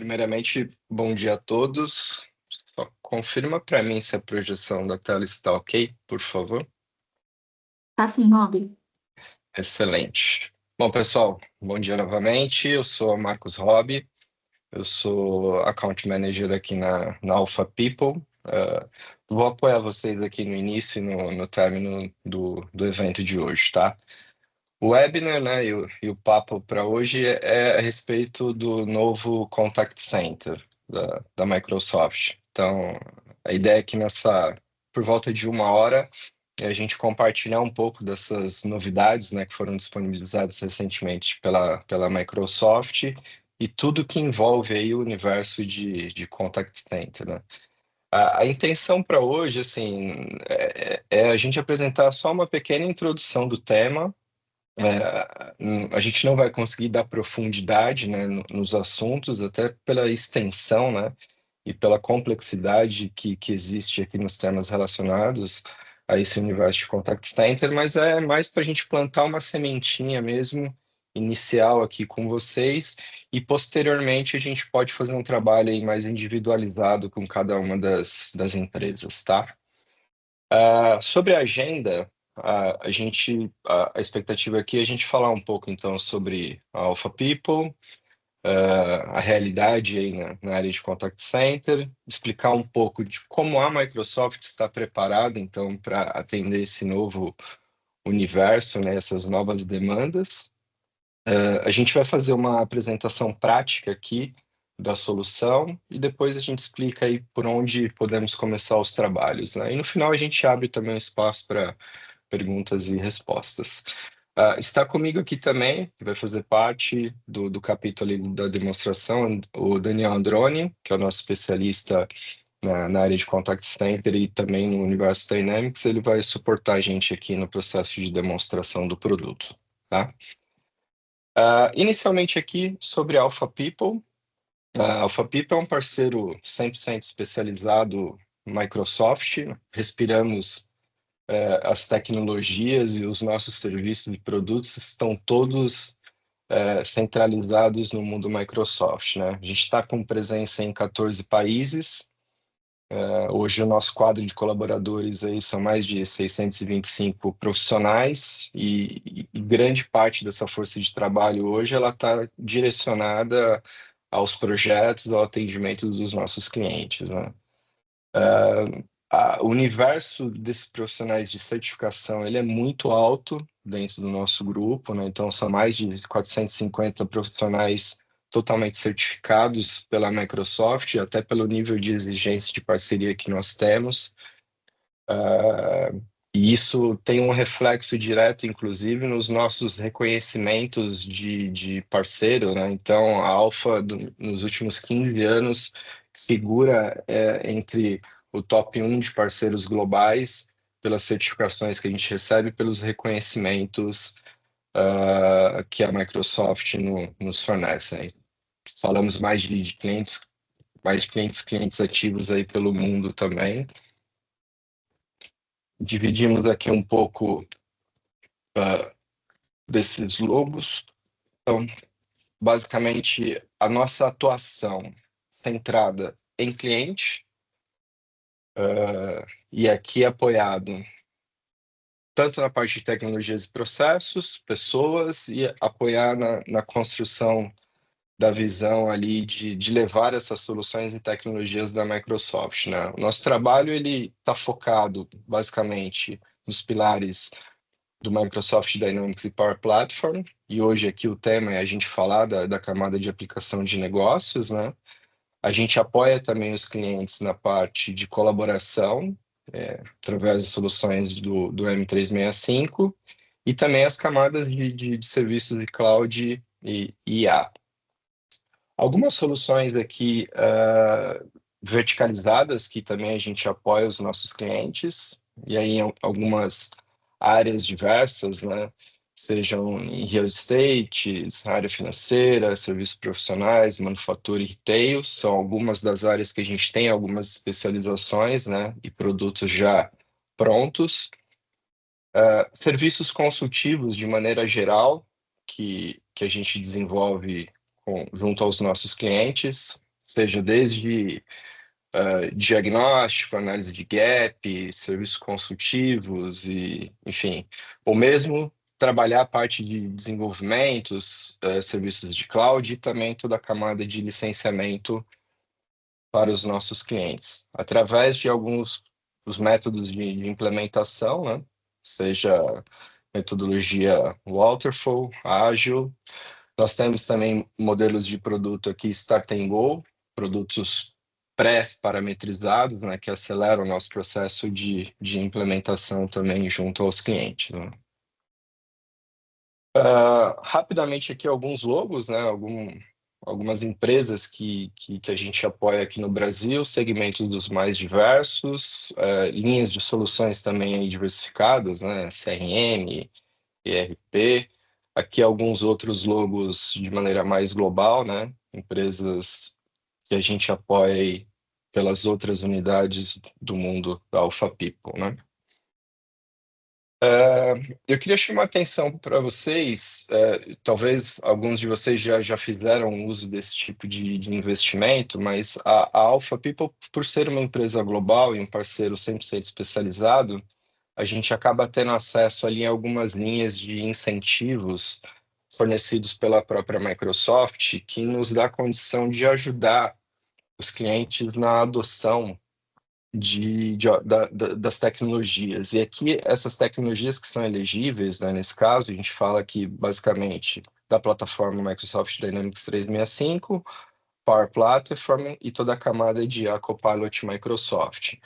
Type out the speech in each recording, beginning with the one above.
Primeiramente, bom dia a todos. Só confirma para mim se a projeção da tela está ok, por favor. Tá sim, Rob. Excelente. Bom, pessoal, bom dia novamente. Eu sou Marcos Robi, eu sou Account Manager aqui na Alpha People. Vou apoiar vocês aqui no início e no término do evento de hoje, tá? O webinar, né, e o papo para hoje é a respeito do novo Contact Center da Microsoft. Então, a ideia é que por volta de uma hora, a gente compartilhar um pouco dessas novidades, né, que foram disponibilizadas recentemente pela Microsoft e tudo que envolve aí o universo de Contact Center, né? A intenção para hoje, assim, é a gente apresentar só uma pequena introdução do tema. A gente não vai conseguir dar profundidade, né, nos assuntos, até pela extensão, né, e pela complexidade que existe aqui nos temas relacionados a esse universo de Contact Center, mas é mais para a gente plantar uma sementinha mesmo, inicial aqui com vocês, e posteriormente a gente pode fazer um trabalho aí mais individualizado com cada uma das empresas, tá? Sobre a agenda, a expectativa aqui é a gente falar um pouco então sobre a Alpha People, a realidade aí na área de Contact Center, explicar um pouco de como a Microsoft está preparada então para atender esse novo universo, né, essas novas demandas. A gente vai fazer uma apresentação prática aqui da solução e depois a gente explica aí por onde podemos começar os trabalhos, né? E no final a gente abre também um espaço para perguntas e respostas. Está comigo aqui também, que vai fazer parte do capítulo ali da demonstração, o Daniel Androni, que é o nosso especialista na área de Contact Center e também no universo Dynamics. Ele vai suportar a gente aqui no processo de demonstração do produto, tá? Inicialmente aqui sobre a Alpha People. A Alpha People é um parceiro 100% especializado Microsoft. Respiramos as tecnologias e os nossos serviços e produtos estão todos centralizados no mundo Microsoft, né? A gente está com presença em 14 países. Hoje o nosso quadro de colaboradores aí são mais de 625 profissionais e grande parte dessa força de trabalho hoje ela está direcionada aos projetos, ao atendimento dos nossos clientes, né? O universo desses profissionais de certificação ele é muito alto dentro do nosso grupo, né? Então são mais de 450 profissionais totalmente certificados pela Microsoft, até pelo nível de exigência de parceria que nós temos. E isso tem um reflexo direto, inclusive, nos nossos reconhecimentos de parceiro, né? Então, a Alpha, nos últimos 15 anos, figura entre o top 1 de parceiros globais pelas certificações que a gente recebe, pelos reconhecimentos que a Microsoft nos fornece, né? Falamos mais de clientes ativos aí pelo mundo também. Dividimos aqui um pouco desses logos. Então, basicamente, a nossa atuação centrada em cliente, e aqui apoiado tanto na parte de tecnologias e processos, pessoas, e apoiar na construção da visão ali de levar essas soluções e tecnologias da Microsoft, né? O nosso trabalho ele está focado basicamente nos pilares do Microsoft Dynamics e Power Platform, e hoje aqui o tema é a gente falar da camada de aplicação de negócios, né? A gente apoia também os clientes na parte de colaboração, através de soluções do M365, e também as camadas de serviços de cloud e IA. Algumas soluções aqui verticalizadas que também a gente apoia os nossos clientes, e aí em algumas áreas diversas, né? Sejam em real estate, área financeira, serviços profissionais, manufatura e retail, são algumas das áreas que a gente tem algumas especializações, né? E produtos já prontos. Serviços consultivos, de maneira geral, que a gente desenvolve junto aos nossos clientes, seja desde diagnóstico, análise de gap, serviços consultivos e, enfim, ou mesmo trabalhar a parte de desenvolvimentos, serviços de cloud e também toda a camada de licenciamento para os nossos clientes, através de alguns dos métodos de implementação, né? Seja metodologia Waterfall, ágil. Nós temos também modelos de produto aqui Start and Go, produtos pré-parametrizados, né, que aceleram o nosso processo de implementação também junto aos clientes, né? Rapidamente aqui alguns logos, né, algumas empresas que a gente apoia aqui no Brasil, segmentos dos mais diversos, linhas de soluções também aí diversificadas, né, CRM, ERP. Aqui alguns outros logos de maneira mais global, né, empresas que a gente apoia aí pelas outras unidades do mundo da Alpha People, né? Eu queria chamar a atenção para vocês, talvez alguns de vocês já fizeram uso desse tipo de investimento, mas a Alpha People, por ser uma empresa global e um parceiro 100% especializado, a gente acaba tendo acesso ali a algumas linhas de incentivos fornecidos pela própria Microsoft, que nos dá a condição de ajudar os clientes na adoção das tecnologias. E aqui, essas tecnologias que são elegíveis, né, nesse caso, a gente fala aqui basicamente da plataforma Microsoft Dynamics 365, Power Platform e toda a camada de Copilot Microsoft.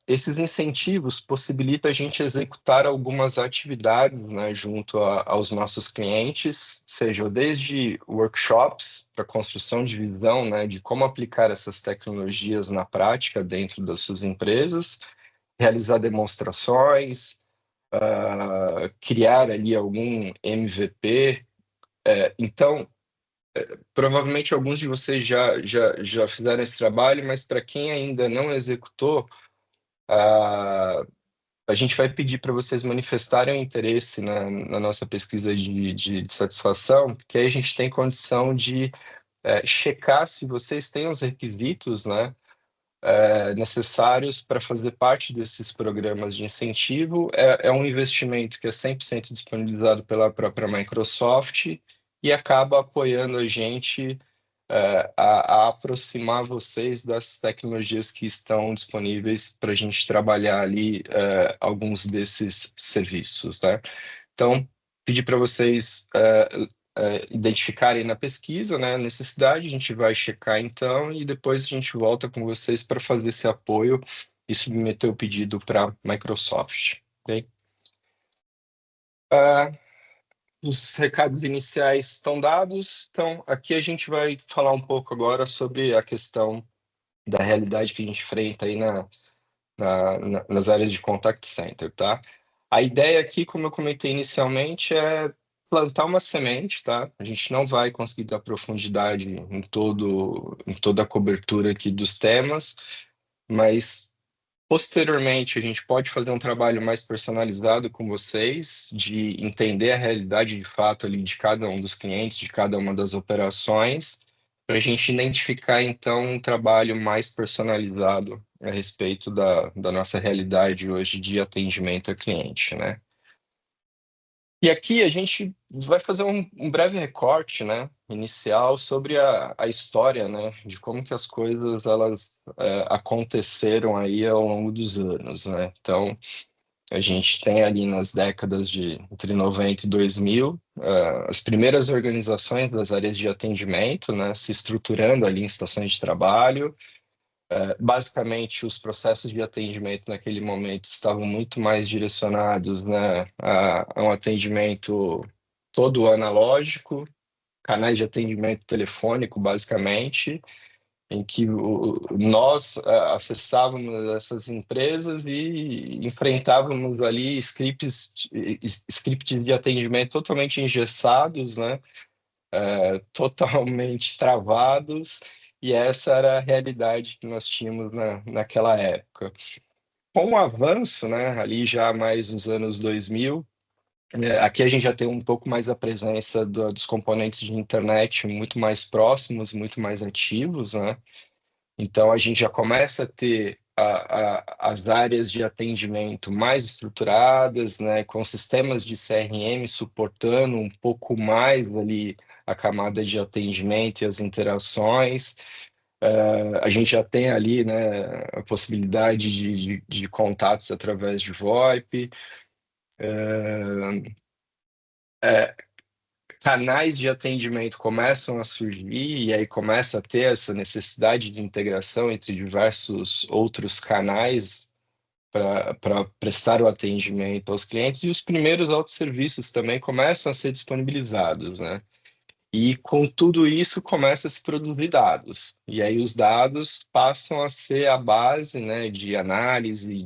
Esses incentivos possibilitam a gente executar algumas atividades, né, junto aos nossos clientes, seja desde workshops para construção de visão, né, de como aplicar essas tecnologias na prática dentro das suas empresas, realizar demonstrações, criar ali algum MVP. Então, provavelmente alguns de vocês já fizeram esse trabalho, mas para quem ainda não executou, a a gente vai pedir para vocês manifestarem o interesse na nossa pesquisa de satisfação, porque aí a gente tem condição de checar se vocês têm os requisitos, né, necessários para fazer parte desses programas de incentivo. É um investimento que é 100% disponibilizado pela própria Microsoft e acaba apoiando a gente a aproximar vocês das tecnologias que estão disponíveis para a gente trabalhar ali alguns desses serviços, né? Então, pedir para vocês identificarem na pesquisa, né, a necessidade, a gente vai checar então e depois a gente volta com vocês para fazer esse apoio e submeter o pedido para a Microsoft, ok? Os recados iniciais estão dados, então aqui a gente vai falar um pouco agora sobre a questão da realidade que a gente enfrenta aí nas áreas de contact center, tá? A ideia aqui, como eu comentei inicialmente, é plantar uma semente, tá? A gente não vai conseguir dar profundidade em toda a cobertura aqui dos temas, mas posteriormente, a gente pode fazer um trabalho mais personalizado com vocês, de entender a realidade de fato ali de cada um dos clientes, de cada uma das operações, para a gente identificar então um trabalho mais personalizado a respeito da nossa realidade hoje de atendimento a cliente, né? E aqui a gente vai fazer um breve recorte, né, inicial sobre a história, né, de como que as coisas elas aconteceram aí ao longo dos anos, né? Então, a gente tem ali nas décadas de entre 90 e 2000, as primeiras organizações das áreas de atendimento, né, se estruturando ali em estações de trabalho. Basicamente, os processos de atendimento naquele momento estavam muito mais direcionados, né, a um atendimento todo analógico, canais de atendimento telefônico, basicamente, em que nós acessávamos essas empresas e enfrentávamos ali scripts de atendimento totalmente engessados, né, totalmente travados, e essa era a realidade que nós tínhamos naquela época. Com o avanço, né, ali já mais nos anos 2000, Aqui a gente já tem um pouco mais a presença dos componentes de internet muito mais próximos, muito mais ativos, né? Então a gente já começa a ter as áreas de atendimento mais estruturadas, né? Com sistemas de CRM suportando um pouco mais ali a camada de atendimento e as interações. A gente já tem ali, né, a possibilidade de contatos através de VoIP. É, Canais de atendimento começam a surgir e aí começa a ter essa necessidade de integração entre diversos outros canais para prestar o atendimento aos clientes e os primeiros autosserviços também começam a ser disponibilizados, né? E com tudo isso começa a se produzir dados. E aí os dados passam a ser a base, né, de análise,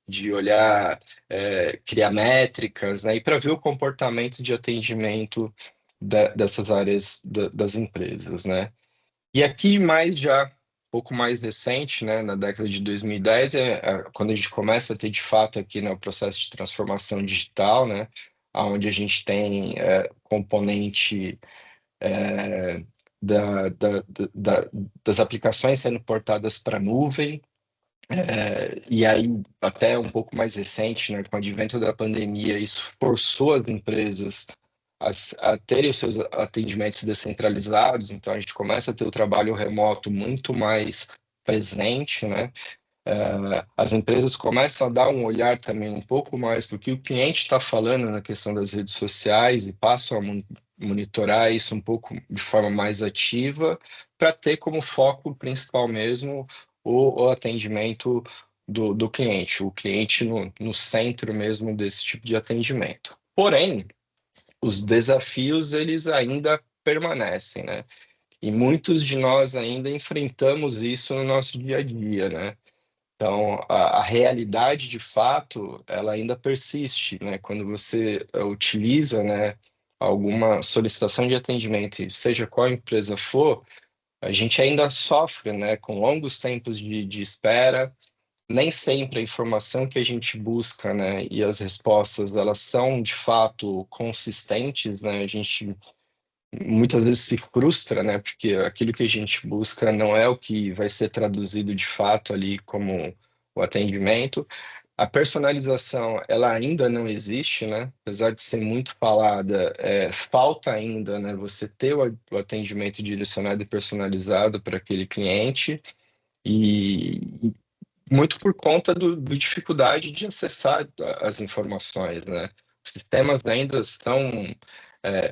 de olhar, criar métricas, né, e para ver o comportamento de atendimento dessas áreas das empresas, né? E aqui mais já um pouco mais recente, né, na década de 2010, quando a gente começa a ter de fato aqui no processo de transformação digital, né, onde a gente tem componente é, das aplicações sendo portadas para a nuvem, e aí até um pouco mais recente, né, com o advento da pandemia, isso forçou as empresas a terem os seus atendimentos descentralizados, então a gente começa a ter o trabalho remoto muito mais presente, né? As empresas começam a dar um olhar também um pouco mais para o que o cliente está falando na questão das redes sociais e passam a monitorar isso um pouco de forma mais ativa para ter como foco principal mesmo o atendimento do cliente, o cliente no centro mesmo desse tipo de atendimento. Porém, os desafios eles ainda permanecem, né? E muitos de nós ainda enfrentamos isso no nosso dia a dia, né? Então, a realidade de fato, ela ainda persiste, né? Quando você utiliza, né, alguma solicitação de atendimento, e seja qual empresa for, a gente ainda sofre, né, com longos tempos de espera. Nem sempre a informação que a gente busca, né, e as respostas, elas são de fato consistentes, né? A gente muitas vezes se frustra, né? Porque aquilo que a gente busca não é o que vai ser traduzido de fato ali como o atendimento. A personalização, ela ainda não existe, né? Apesar de ser muito falada, falta ainda, né? Você ter o atendimento direcionado e personalizado para aquele cliente e muito por conta do dificuldade de acessar as informações, né? Os sistemas ainda estão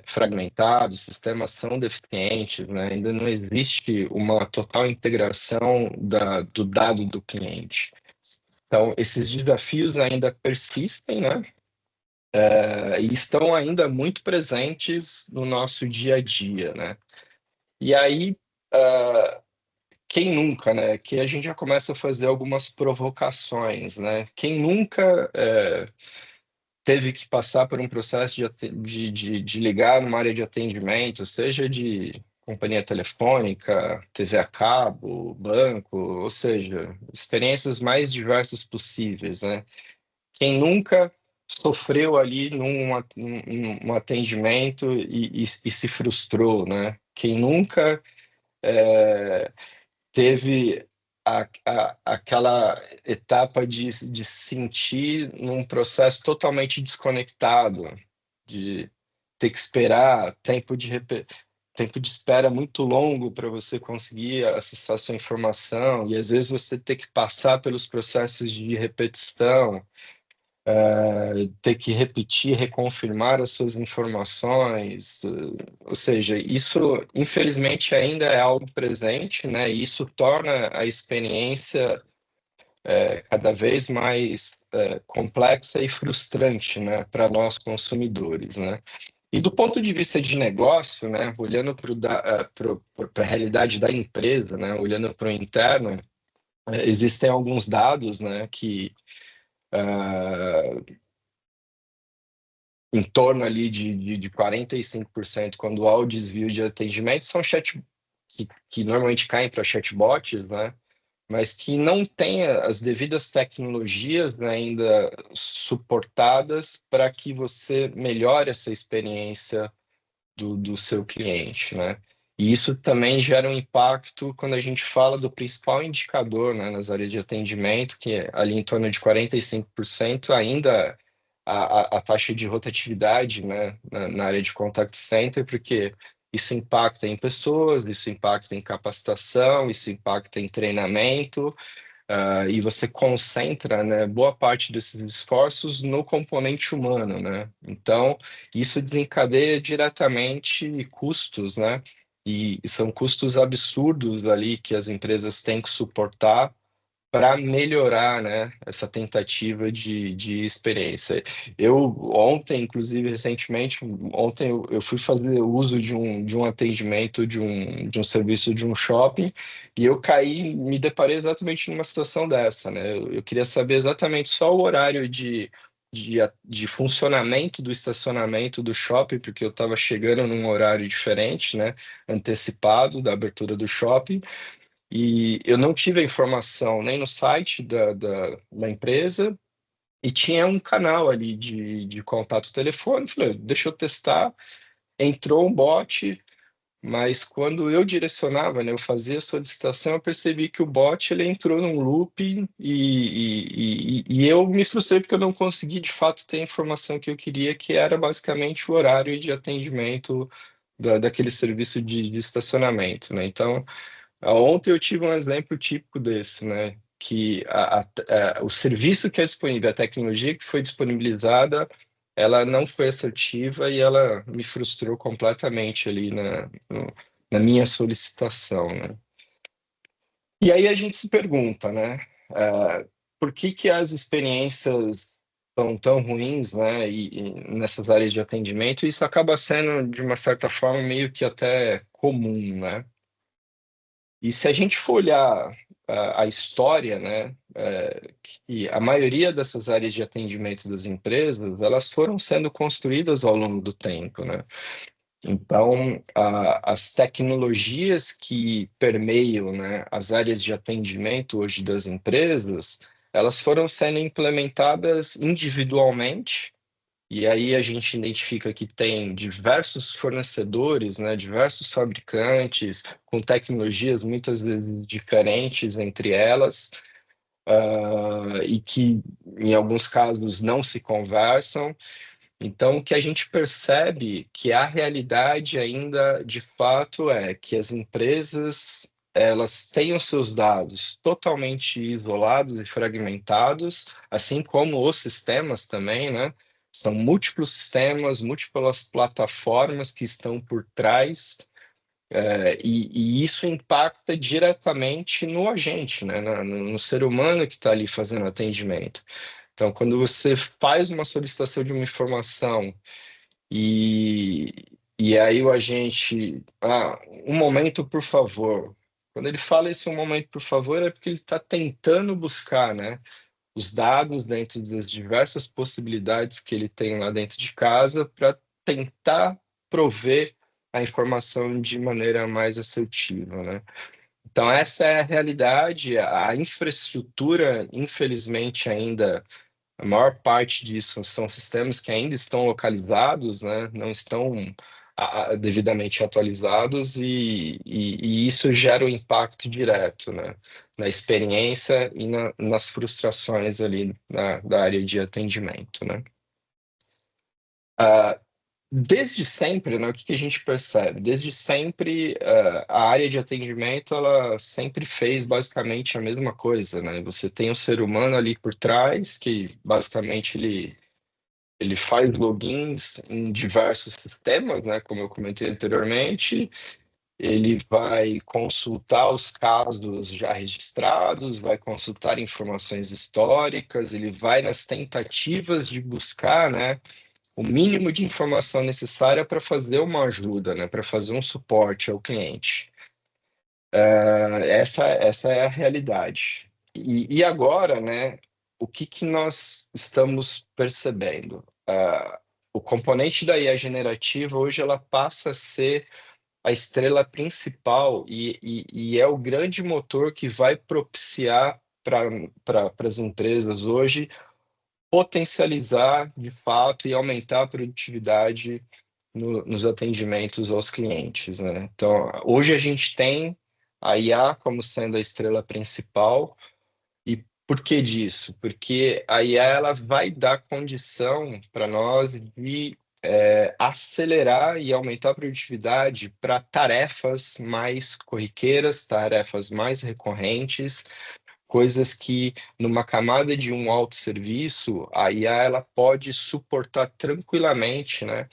fragmentados, os sistemas são deficientes, né? Ainda não existe uma total integração do dado do cliente. Então, esses desafios ainda persistem, né? E estão ainda muito presentes no nosso dia a dia, né? E aí, quem nunca, né? Que a gente já começa a fazer algumas provocações, né? Quem nunca teve que passar por um processo de ligar numa área de atendimento, seja de companhia telefônica, TV a cabo, banco, ou seja, experiências mais diversas possíveis, né? Quem nunca sofreu ali num atendimento e se frustrou, né? Quem nunca teve aquela etapa de sentir num processo totalmente desconectado, de ter que esperar tempo de espera muito longo para você conseguir acessar sua informação, e às vezes você ter que passar pelos processos de repetição, ter que repetir, reconfirmar as suas informações, ou seja, isso infelizmente ainda é algo presente, né? E isso torna a experiência cada vez mais complexa e frustrante, né, para nós consumidores, né? E do ponto de vista de negócio, né, olhando para a realidade da empresa, né, olhando para o interno, existem alguns dados, né, que em torno ali de 45% quando há o desvio de atendimento, são que normalmente caem para chatbots, né? mas que não tenha as devidas tecnologias, né, ainda suportadas para que você melhore essa experiência do seu cliente, né? E isso também gera um impacto quando a gente fala do principal indicador, né, nas áreas de atendimento, que é ali em torno de 45% ainda a taxa de rotatividade, né, na área de contact center, porque isso impacta em pessoas, isso impacta em capacitação, isso impacta em treinamento, e você concentra, né, boa parte desses esforços no componente humano, né? Então, isso desencadeia diretamente custos, né? E são custos absurdos ali que as empresas têm que suportar para melhorar, né, essa tentativa de experiência. Eu ontem, inclusive recentemente, ontem eu fui fazer uso de um atendimento de um serviço de um shopping e eu caí, me deparei exatamente numa situação dessa, né? Eu queria saber exatamente só o horário de funcionamento do estacionamento do shopping, porque eu estava chegando num horário diferente, né, antecipado da abertura do shopping. E eu não tive a informação nem no site da empresa, e tinha um canal ali de contato telefônico. Falei, deixa eu testar. Entrou um bot, mas quando eu direcionava, né, eu fazia a solicitação, eu percebi que o bot ele entrou num loop e eu me frustrei porque eu não consegui de fato ter a informação que eu queria, que era basicamente o horário de atendimento daquele serviço de estacionamento, né? Então, ontem eu tive um exemplo típico desse, né? Que o serviço que é disponível, a tecnologia que foi disponibilizada, ela não foi assertiva e ela me frustrou completamente ali na minha solicitação, né? E aí a gente se pergunta, né? Por que que as experiências são tão ruins, né? E nessas áreas de atendimento, isso acaba sendo, de uma certa forma, meio que até comum, né? E se a gente for olhar a história, né, que a maioria dessas áreas de atendimento das empresas, elas foram sendo construídas ao longo do tempo, né? Então, as tecnologias que permeiam, né, as áreas de atendimento hoje das empresas, elas foram sendo implementadas individualmente, e aí a gente identifica que tem diversos fornecedores, né, diversos fabricantes, com tecnologias muitas vezes diferentes entre elas, e que em alguns casos não se conversam. Então, o que a gente percebe que a realidade ainda, de fato, é que as empresas elas têm os seus dados totalmente isolados e fragmentados, assim como os sistemas também, né? São múltiplos sistemas, múltiplas plataformas que estão por trás, e isso impacta diretamente no agente, né? No ser humano que está ali fazendo atendimento. Então, quando você faz uma solicitação de uma informação e, e aí o agente, um momento, por favor. Quando ele fala esse um momento, por favor, é porque ele está tentando buscar, né, os dados dentro das diversas possibilidades que ele tem lá dentro de casa para tentar prover a informação de maneira mais assertiva, né? Então, essa é a realidade. A infraestrutura, infelizmente, ainda a maior parte disso são sistemas que ainda estão localizados, né? Não estão devidamente atualizados e isso gera um impacto direto, né? Na experiência e nas frustrações ali da área de atendimento, né? Ah, Desde sempre, né, o que que a gente percebe? Desde sempre, a área de atendimento, ela sempre fez basicamente a mesma coisa, né? Você tem o ser humano ali por trás, que basicamente ele faz logins em diversos sistemas, né? Como eu comentei anteriormente, ele vai consultar os casos já registrados, vai consultar informações históricas, ele vai nas tentativas de buscar, né, o mínimo de informação necessária para fazer uma ajuda, né, para fazer um suporte ao cliente. Essa é a realidade. E agora, né, o que que nós estamos percebendo? O componente da IA generativa hoje ela passa a ser a estrela principal e é o grande motor que vai propiciar para as empresas hoje potencializar de fato e aumentar a produtividade nos atendimentos aos clientes, né? Então, hoje a gente tem a IA como sendo a estrela principal. E por que disso? Porque a IA ela vai dar condição para nós de acelerar e aumentar a produtividade para tarefas mais corriqueiras, tarefas mais recorrentes, coisas que numa camada de um autosserviço, a IA ela pode suportar tranquilamente, né?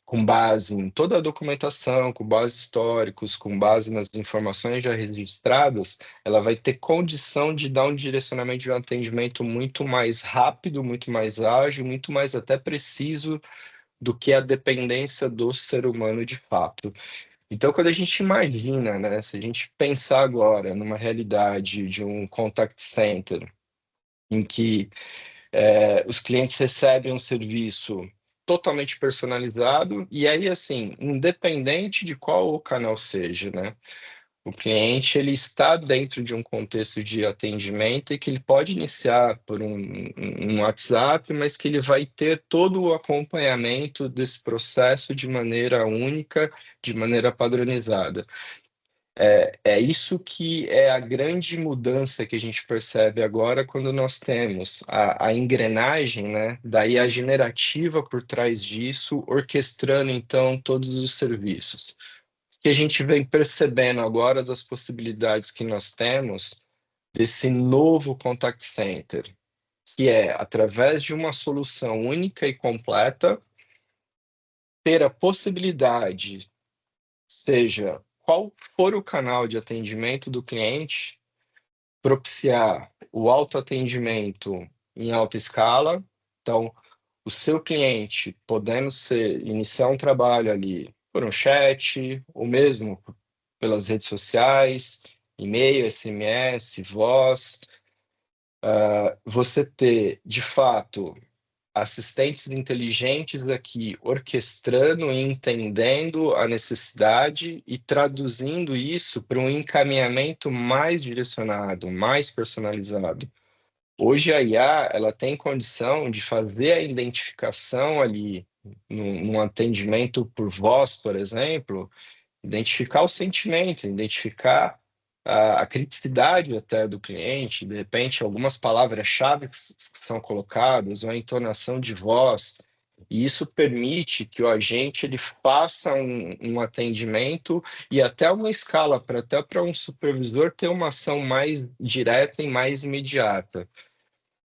Com base em toda a documentação, com base históricos, com base nas informações já registradas, ela vai ter condição de dar um direcionamento de um atendimento muito mais rápido, muito mais ágil, muito mais até preciso do que a dependência do ser humano de fato. Então, quando a gente imagina, né, se a gente pensar agora numa realidade de um contact center, em que os clientes recebem um serviço totalmente personalizado, e aí, assim, independente de qual o canal seja, né? O cliente ele está dentro de um contexto de atendimento e que ele pode iniciar por um WhatsApp, mas que ele vai ter todo o acompanhamento desse processo de maneira única, de maneira padronizada. É isso que é a grande mudança que a gente percebe agora quando nós temos a engrenagem, né, daí a generativa por trás disso, orquestrando então todos os serviços. O que a gente vem percebendo agora das possibilidades que nós temos desse novo contact center, que é, através de uma solução única e completa, ter a possibilidade, seja qual for o canal de atendimento do cliente, propiciar o autoatendimento em alta escala. Então, o seu cliente podendo iniciar um trabalho ali por um chat, ou mesmo pelas redes sociais, e-mail, SMS, voz, você ter, de fato, assistentes inteligentes aqui orquestrando e entendendo a necessidade e traduzindo isso para um encaminhamento mais direcionado, mais personalizado. Hoje a IA ela tem condição de fazer a identificação ali num atendimento por voz, por exemplo, identificar o sentimento, identificar a criticidade até do cliente, de repente algumas palavras-chave que são colocadas, ou a entonação de voz, e isso permite que o agente ele faça um atendimento e até uma escala até para um supervisor ter uma ação mais direta e mais imediata.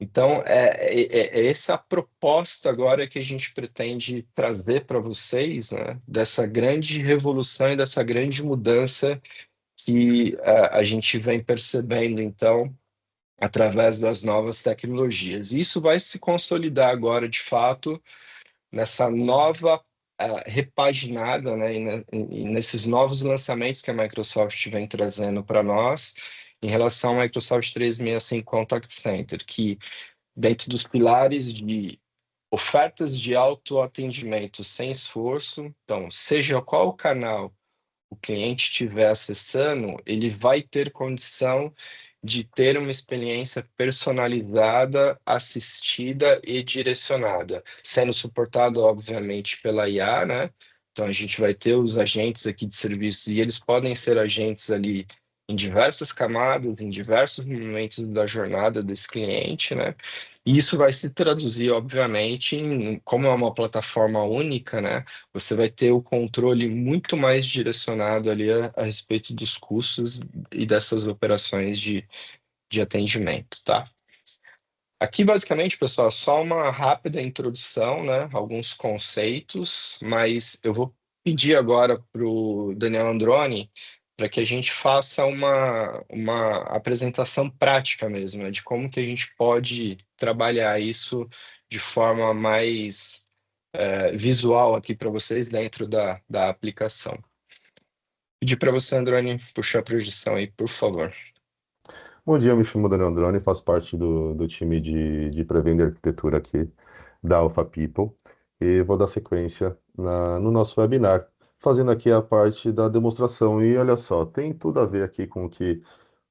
Então, é essa a proposta agora que a gente pretende trazer para vocês, né, dessa grande revolução e dessa grande mudança que a gente vem percebendo, então, através das novas tecnologias. Isso vai se consolidar agora, de fato, nessa nova repaginada, né, e nesses novos lançamentos que a Microsoft vem trazendo para nós, em relação ao Microsoft 365 Contact Center, que dentro dos pilares de ofertas de autoatendimento sem esforço, então, seja qual o canal o cliente estiver acessando, ele vai ter condição de ter uma experiência personalizada, assistida e direcionada, sendo suportado, obviamente, pela IA, né? Então, a gente vai ter os agentes aqui de serviços e eles podem ser agentes ali em diversas camadas, em diversos momentos da jornada desse cliente, né? E isso vai se traduzir, obviamente, como é uma plataforma única, né? Você vai ter o controle muito mais direcionado ali a respeito dos custos e dessas operações de atendimento, tá? Aqui, basicamente, pessoal, só uma rápida introdução, né? Alguns conceitos, mas eu vou pedir agora para o Daniel Androni para que a gente faça uma apresentação prática mesmo, né? De como que a gente pode trabalhar isso de forma mais visual aqui para vocês dentro da aplicação. Pedir para você, Androni, puxar a projeção aí, por favor. Bom dia, me chamo Daniel Androni, faço parte do time de pré-venda e arquitetura aqui da Alpha People e vou dar sequência no nosso webinar, fazendo aqui a parte da demonstração. E olha só, tem tudo a ver aqui com o que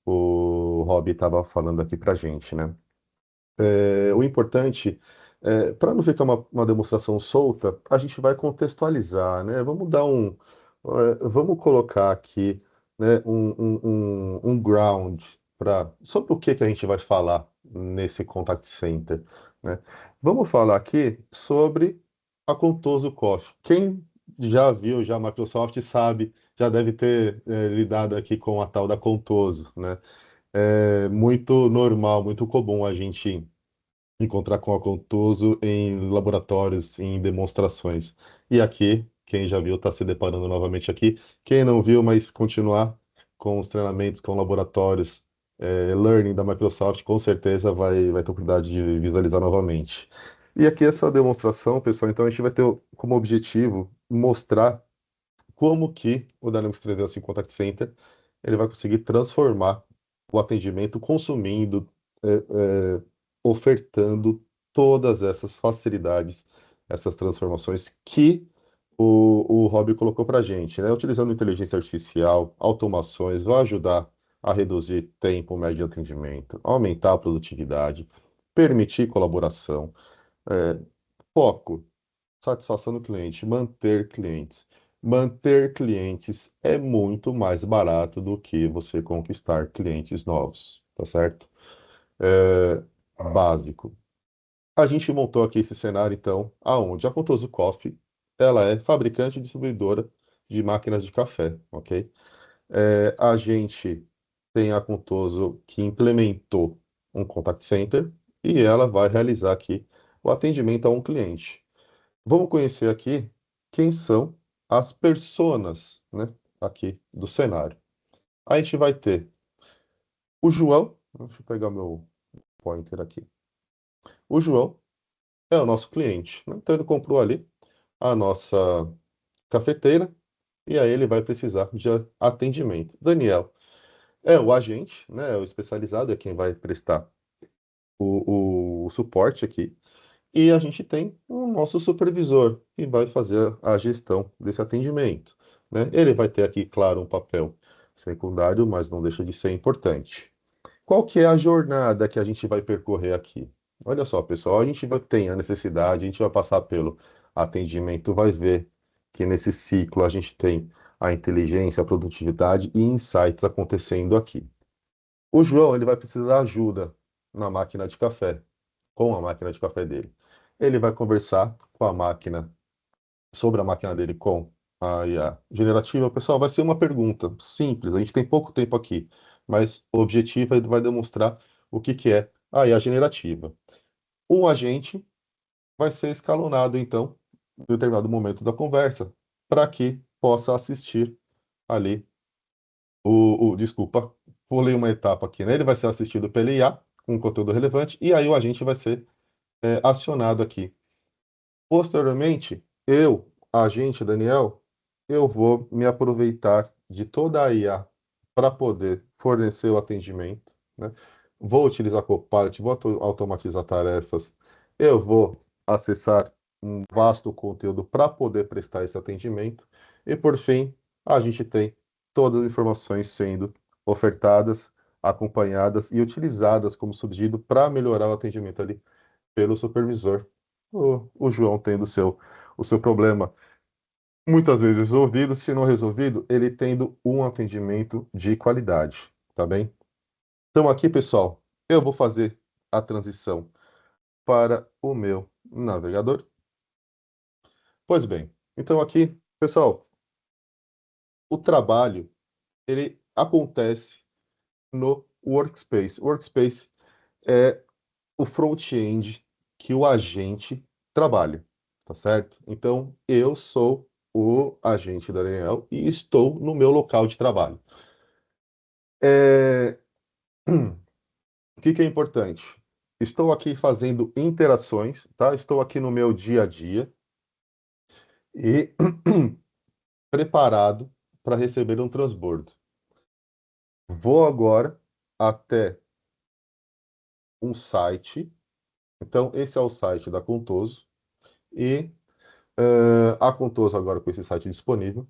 o Rob estava falando aqui para gente, né? O importante, para não ficar uma demonstração solta, a gente vai contextualizar, né? Vamos colocar aqui, né, um ground sobre o que que a gente vai falar nesse contact center, né? Vamos falar aqui sobre a Contoso Coffee. Quem já viu já a Microsoft sabe, já deve ter lidado aqui com a tal da Contoso, né? É muito normal, muito comum a gente encontrar com a Contuso em laboratórios, em demonstrações. E aqui, quem já viu, está se deparando novamente aqui. Quem não viu, mas continuar com os treinamentos, com laboratórios, learning da Microsoft, com certeza vai ter oportunidade de visualizar novamente. E aqui essa demonstração, pessoal, então a gente vai ter como objetivo mostrar como que o Dynamics 365 Contact Center ele vai conseguir transformar o atendimento consumindo, ofertando todas essas facilidades, essas transformações que o Rob colocou para a gente, né? Utilizando inteligência artificial, automações, vai ajudar a reduzir tempo médio de atendimento, aumentar a produtividade, permitir colaboração, é, foco satisfação do cliente, manter clientes. Manter clientes é muito mais barato do que você conquistar clientes novos, tá certo? É, básico. A gente montou aqui esse cenário, então, aonde a Contoso Coffee, ela é fabricante e distribuidora de máquinas de café, ok? A gente tem a Contoso que implementou um contact center e ela vai realizar aqui o atendimento a um cliente. Vamos conhecer aqui quem são as personas, né, aqui do cenário. A gente vai ter o João, deixa eu pegar meu pointer aqui. O João é o nosso cliente, né? Então ele comprou ali a nossa cafeteira e aí ele vai precisar de atendimento. Daniel é o agente, né, é o especializado, é quem vai prestar o suporte aqui. E a gente tem o nosso supervisor, que vai fazer a gestão desse atendimento, né? Ele vai ter aqui, claro, um papel secundário, mas não deixa de ser importante. Qual que é a jornada que a gente vai percorrer aqui? Olha só, pessoal, a gente tem a necessidade, a gente vai passar pelo atendimento, vai ver que nesse ciclo a gente tem a inteligência, a produtividade e insights acontecendo aqui. O João, ele vai precisar de ajuda na máquina de café, com a máquina de café dele. Ele vai conversar com a máquina, sobre a máquina dele com a IA generativa. Pessoal, vai ser uma pergunta simples, a gente tem pouco tempo aqui, mas o objetivo vai demonstrar o que que é a IA generativa. Um agente vai ser escalonado, então, em determinado momento da conversa, para que possa assistir ali desculpa, pulei uma etapa aqui, né? Ele vai ser assistido pela IA, com conteúdo relevante, e aí o agente vai ser acionado aqui. Posteriormente, agente Daniel, eu vou me aproveitar de toda a IA para poder fornecer o atendimento, né? Vou utilizar Copilot, vou automatizar tarefas, eu vou acessar um vasto conteúdo para poder prestar esse atendimento. E por fim, a gente tem todas as informações sendo ofertadas, acompanhadas e utilizadas como subsídio para melhorar o atendimento ali pelo supervisor. O João tendo o seu problema muitas vezes resolvido, se não resolvido, ele tendo um atendimento de qualidade, tá bem? Então aqui, pessoal, eu vou fazer a transição para o meu navegador. Pois bem, então aqui, pessoal, o trabalho ele acontece no Workspace. Workspace é o front-end que o agente trabalha, tá certo? Então, eu sou o agente da Daniel e estou no meu local de trabalho. É, O que que é importante? Estou aqui fazendo interações, tá? Estou aqui no meu dia a dia e preparado para receber um transbordo. Vou agora até um site. Então, esse é o site da Contoso. E a Contoso agora com esse site disponível.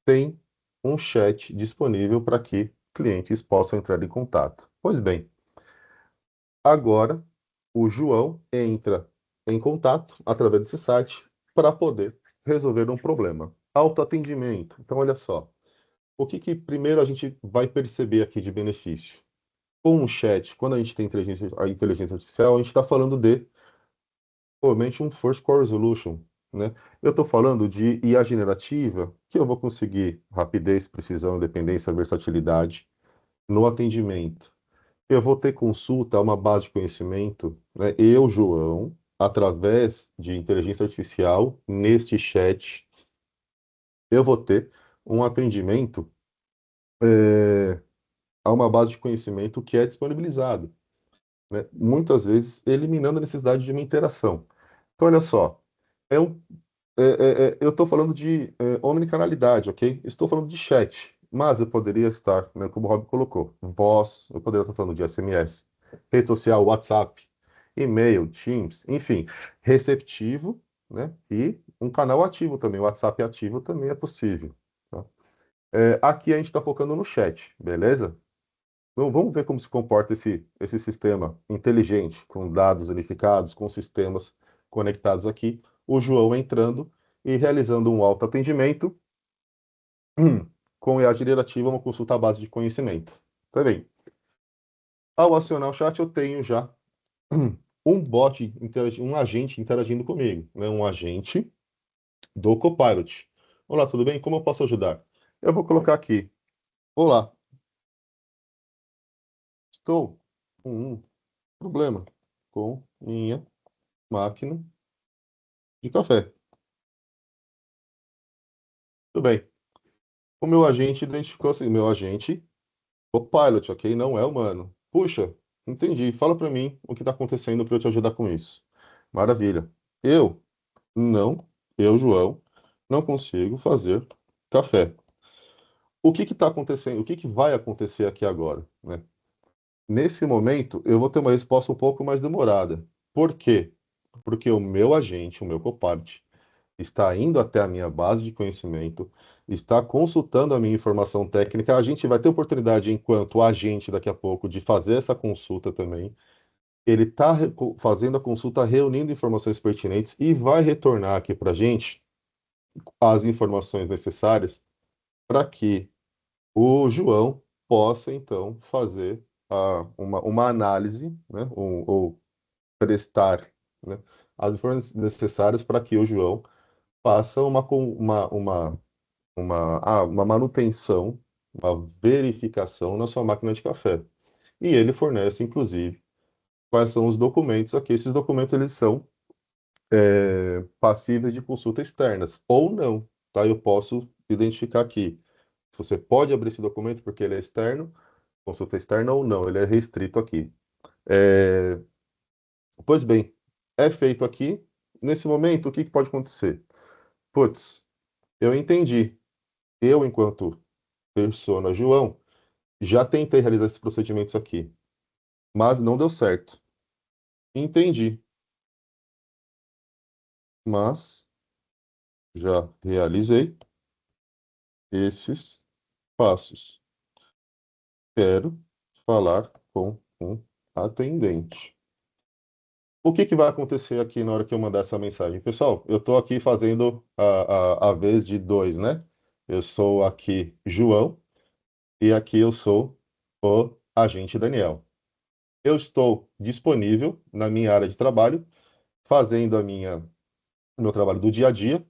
tem um chat disponível para que clientes possam entrar em contato. Pois bem, agora o João entra em contato através desse site para poder resolver um problema. Autoatendimento. Então, olha só. O que que primeiro a gente vai perceber aqui de benefício? Com o chat, quando a gente tem a inteligência artificial, a gente está falando de, provavelmente, um First Core Resolution, né? Eu estou falando de IA generativa, que eu vou conseguir rapidez, precisão, independência, versatilidade no atendimento. Eu vou ter consulta a uma base de conhecimento, né? Eu, João, através de inteligência artificial, neste chat, eu vou ter um atendimento a uma base de conhecimento que é disponibilizado, né? Muitas vezes eliminando a necessidade de uma interação. Então, olha só, é um, eu estou falando de omnicanalidade, ok? Estou falando de chat, mas eu poderia estar, né, como o Rob colocou, voz, eu poderia estar falando de SMS, rede social, WhatsApp, e-mail, Teams, enfim, receptivo, né? E um canal ativo também, o WhatsApp ativo também é possível, tá? Aqui a gente está focando no chat, beleza? Então, vamos ver como se comporta esse sistema inteligente, com dados unificados, com sistemas conectados aqui. O João entrando e realizando um autoatendimento com IA generativa, uma consulta à base de conhecimento. Tá bem. Ao acionar o chat, eu tenho já um bot, um agente interagindo comigo, né? Um agente do Copilot. Olá, tudo bem? Como eu posso ajudar? Eu vou colocar aqui. Olá, estou com um problema com minha máquina de café. Tudo bem. O meu agente identificou assim, meu agente, o pilot, ok? Não é humano. Puxa, entendi. Fala para mim o que está acontecendo para eu te ajudar com isso. Maravilha. Eu, não, eu, João, não consigo fazer café. O que está acontecendo? O que vai acontecer aqui agora, né? Nesse momento, eu vou ter uma resposta um pouco mais demorada. Por quê? Porque o meu agente, o meu copilot, está indo até a minha base de conhecimento, está consultando a minha informação técnica. A gente vai ter oportunidade, enquanto agente, daqui a pouco, de fazer essa consulta também. Ele está fazendo a consulta, reunindo informações pertinentes e vai retornar aqui para a gente as informações necessárias para que o João possa, então, fazer uma análise, né, ou prestar, né, as informações necessárias para que o João faça uma manutenção, uma verificação na sua máquina de café. E ele fornece, inclusive, quais são os documentos aqui. Esses documentos eles são passíveis de consulta externas ou não, tá? Eu posso identificar aqui. Você pode abrir esse documento porque ele é externo, consulta externa ou não, ele é restrito aqui. É, Pois bem, é feito aqui. Nesse momento, o que que pode acontecer? Putz, eu entendi. Eu, enquanto persona João, já tentei realizar esses procedimentos aqui, mas não deu certo. Entendi, mas já realizei esses passos. Quero falar com um atendente. O que que vai acontecer aqui na hora que eu mandar essa mensagem? Pessoal, eu estou aqui fazendo a vez de dois, né? Eu sou aqui João e aqui eu sou o agente Daniel. Eu estou disponível na minha área de trabalho, fazendo o meu trabalho do dia a dia,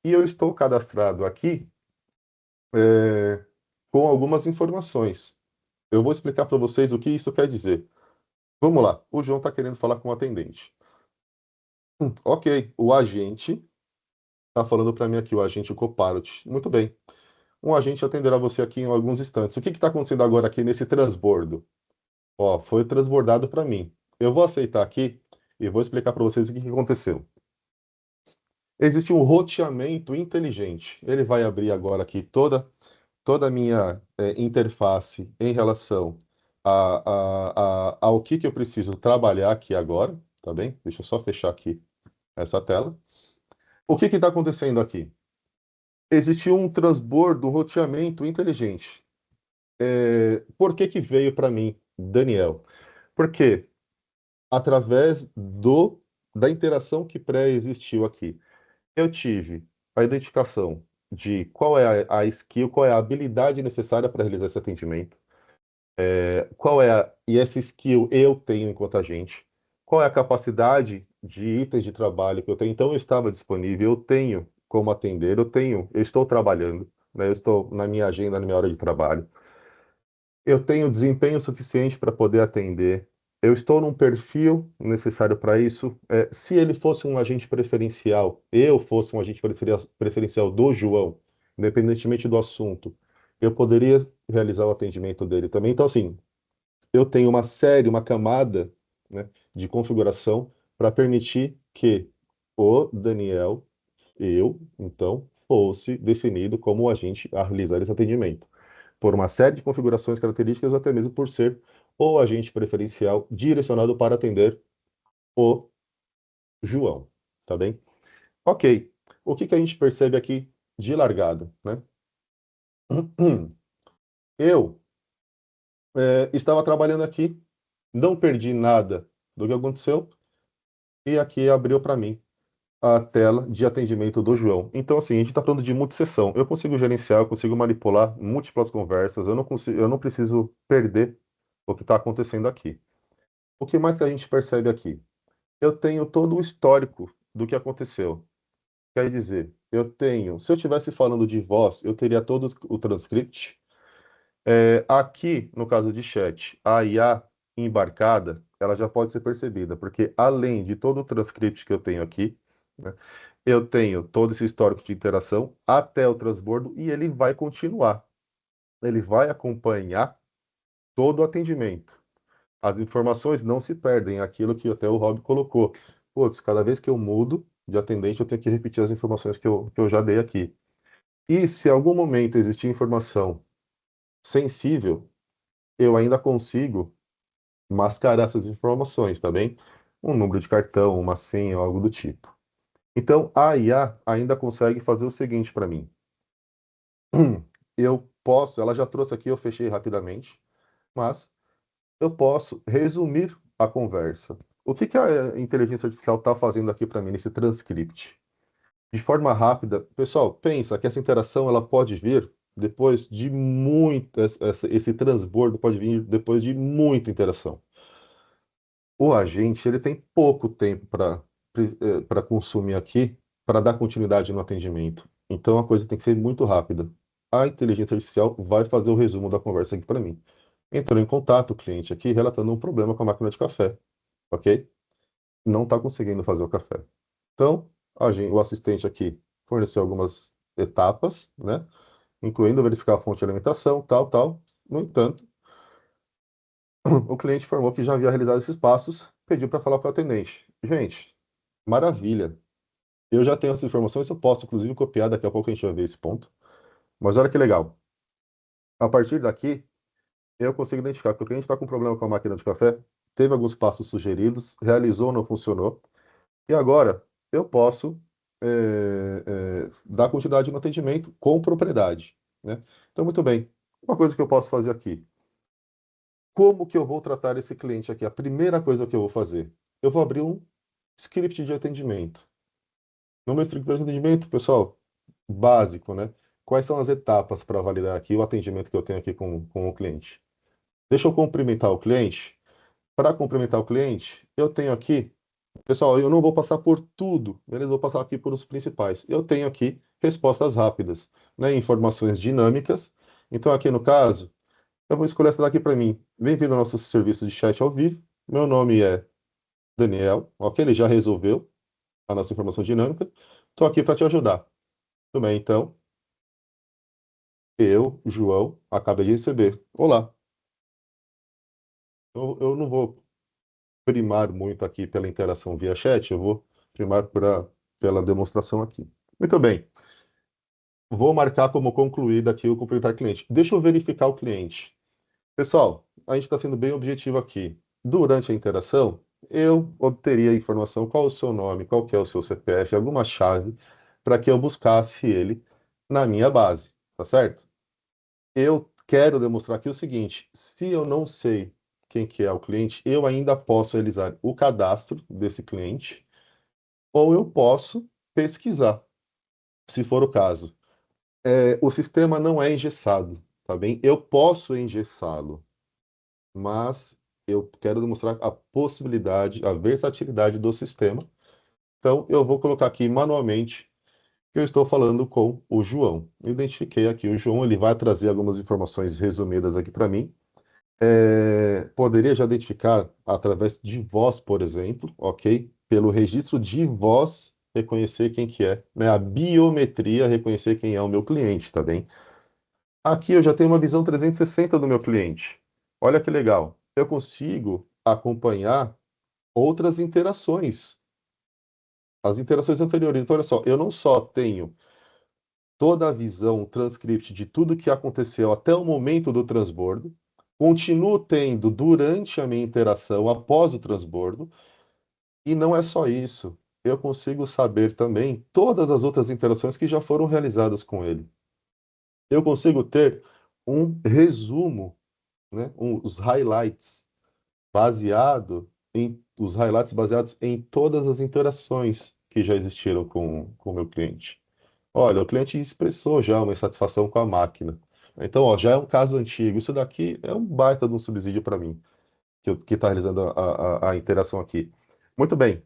e eu estou cadastrado aqui é, com algumas informações. Eu vou explicar para vocês o que isso quer dizer. Vamos lá, o João está querendo falar com o atendente. Ok, o agente está falando para mim aqui, o agente Copilot. Muito bem. Um agente atenderá você aqui em alguns instantes. O que está acontecendo agora aqui nesse transbordo? Ó, foi transbordado para mim. Eu vou aceitar aqui e vou explicar para vocês o que aconteceu. Existe um roteamento inteligente. Ele vai abrir agora aqui toda a minha interface em relação ao que eu preciso trabalhar aqui agora, tá bem? Deixa eu só fechar aqui essa tela. O que está acontecendo aqui? existiu um transbordo, um roteamento inteligente. Por que que veio para mim, Daniel? Porque através da interação que pré-existiu aqui, eu tive a identificação de qual é a skill, qual é a habilidade necessária para realizar esse atendimento, e essa skill eu tenho enquanto agente, qual é a capacidade de itens de trabalho que eu tenho. Então, eu estava disponível, eu tenho como atender, eu estou trabalhando, né, eu estou na minha agenda, na minha hora de trabalho. Eu tenho desempenho suficiente para poder atender. Eu estou num perfil necessário para isso. Se ele fosse um agente preferencial, eu fosse um agente preferencial do João, independentemente do assunto, eu poderia realizar o atendimento dele também. Então, assim, eu tenho uma série, uma camada, né, de configuração para permitir que o Daniel, então, fosse definido como o agente a realizar esse atendimento por uma série de configurações características ou até mesmo por ser o agente preferencial direcionado para atender o João, tá bem? Ok. O que que a gente percebe aqui de largado, né? Eu estava trabalhando aqui, não perdi nada do que aconteceu e aqui abriu para mim a tela de atendimento do João. Então, assim, a gente está falando de multissessão. Eu consigo gerenciar, eu consigo manipular múltiplas conversas, eu não preciso perder o que está acontecendo aqui. O que mais que a gente percebe aqui? Eu tenho todo o histórico do que aconteceu. Quer dizer, se eu estivesse falando de voz, eu teria todo o transcript. Aqui, no caso de chat, a IA embarcada, ela já pode ser percebida, porque além de todo o transcript que eu tenho aqui, né, eu tenho todo esse histórico de interação até o transbordo e ele vai continuar. Ele vai acompanhar todo o atendimento. As informações não se perdem, aquilo que até o Rob colocou. Putz, cada vez que eu mudo de atendente, eu tenho que repetir as informações que eu já dei aqui. E se em algum momento existir informação sensível, eu ainda consigo mascarar essas informações, tá bem? Um número de cartão, uma senha, algo do tipo. Então, a IA ainda consegue fazer o seguinte para mim. Ela já trouxe aqui, eu fechei rapidamente, mas eu posso resumir a conversa. O que que a inteligência artificial está fazendo aqui para mim nesse transcript? De forma rápida, pessoal, pensa que essa interação ela pode vir depois de muito, esse transbordo pode vir depois de muita interação. O agente ele tem pouco tempo para consumir aqui, para dar continuidade no atendimento. Então a coisa tem que ser muito rápida. A inteligência artificial vai fazer o resumo da conversa aqui para mim. Entrou em contato o cliente aqui relatando um problema com a máquina de café, ok? Não está conseguindo fazer o café. Então, o assistente aqui forneceu algumas etapas, né? Incluindo verificar a fonte de alimentação, tal, tal. No entanto, o cliente informou que já havia realizado esses passos, pediu para falar com o atendente. Gente, maravilha. Eu já tenho essas informações, eu posso inclusive copiar, daqui a pouco a gente vai ver esse ponto. Mas olha que legal. A partir daqui, eu consigo identificar que o cliente está com problema com a máquina de café, teve alguns passos sugeridos, realizou, não funcionou. E agora eu posso dar continuidade no atendimento com propriedade, né? Então, muito bem. Uma coisa que eu posso fazer aqui. Como que eu vou tratar esse cliente aqui? A primeira coisa que eu vou fazer, eu vou abrir um script de atendimento. No meu script de atendimento, pessoal, básico, né? Quais são as etapas para validar aqui o atendimento que eu tenho aqui com o cliente? Deixa eu cumprimentar o cliente. Para cumprimentar o cliente, eu tenho aqui. Pessoal, eu não vou passar por tudo, beleza? Vou passar aqui por os principais. Eu tenho aqui respostas rápidas, né? Informações dinâmicas. Então, aqui no caso, eu vou escolher essa daqui para mim. Bem-vindo ao nosso serviço de chat ao vivo. Meu nome é Daniel, ok? Ele já resolveu a nossa informação dinâmica. Estou aqui para te ajudar. Tudo bem, então. Eu, João, acabei de receber. Olá. Eu não vou primar muito aqui pela interação via chat, eu vou primar pela demonstração aqui. Muito bem. Vou marcar como concluída aqui o cumprimentar cliente. Deixa eu verificar o cliente. Pessoal, a gente está sendo bem objetivo aqui. Durante a interação, eu obteria a informação qual o seu nome, qual que é o seu CPF, alguma chave, para que eu buscasse ele na minha base, tá certo? Eu quero demonstrar aqui o seguinte: se eu não sei quem que é o cliente, eu ainda posso realizar o cadastro desse cliente, ou eu posso pesquisar, se for o caso. O sistema não é engessado, tá bem? Eu posso engessá-lo, mas eu quero demonstrar a possibilidade, a versatilidade do sistema. Então, eu vou colocar aqui manualmente que eu estou falando com o João. Eu identifiquei aqui o João, ele vai trazer algumas informações resumidas aqui para mim. Poderia já identificar através de voz, por exemplo, ok? Pelo registro de voz, reconhecer quem que é, né? A biometria, reconhecer quem é o meu cliente, tá bem? Aqui eu já tenho uma visão 360 do meu cliente. Olha que legal. Eu consigo acompanhar outras interações, as interações anteriores. Então, olha só, eu não só tenho toda a visão, o transcript de tudo que aconteceu até o momento do transbordo, continuo tendo durante a minha interação após o transbordo, e não é só isso. Eu consigo saber também todas as outras interações que já foram realizadas com ele. Eu consigo ter um resumo, né, os highlights os highlights baseados em todas as interações que já existiram com o meu cliente. Olha, o cliente expressou já uma insatisfação com a máquina. Então, ó, já é um caso antigo. Isso daqui é um baita de um subsídio para mim, que está realizando a interação aqui. Muito bem.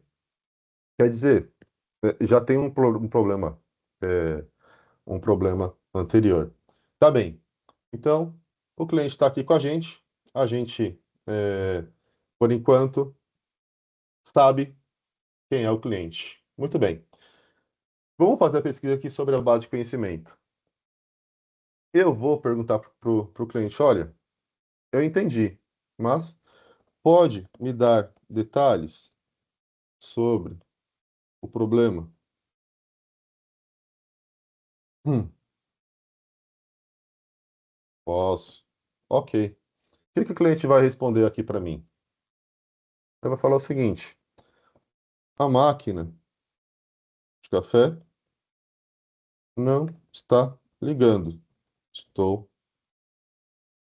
Quer dizer, já tem é, um problema anterior. Tá bem. Então, o cliente está aqui com a gente. A gente, por enquanto, sabe quem é o cliente. Muito bem. Vamos fazer a pesquisa aqui sobre a base de conhecimento. Eu vou perguntar para o cliente, olha, eu entendi, mas pode me dar detalhes sobre o problema? Hum, posso. Ok. O que que o cliente vai responder aqui para mim? Ele vai falar o seguinte: a máquina de café não está ligando. Estou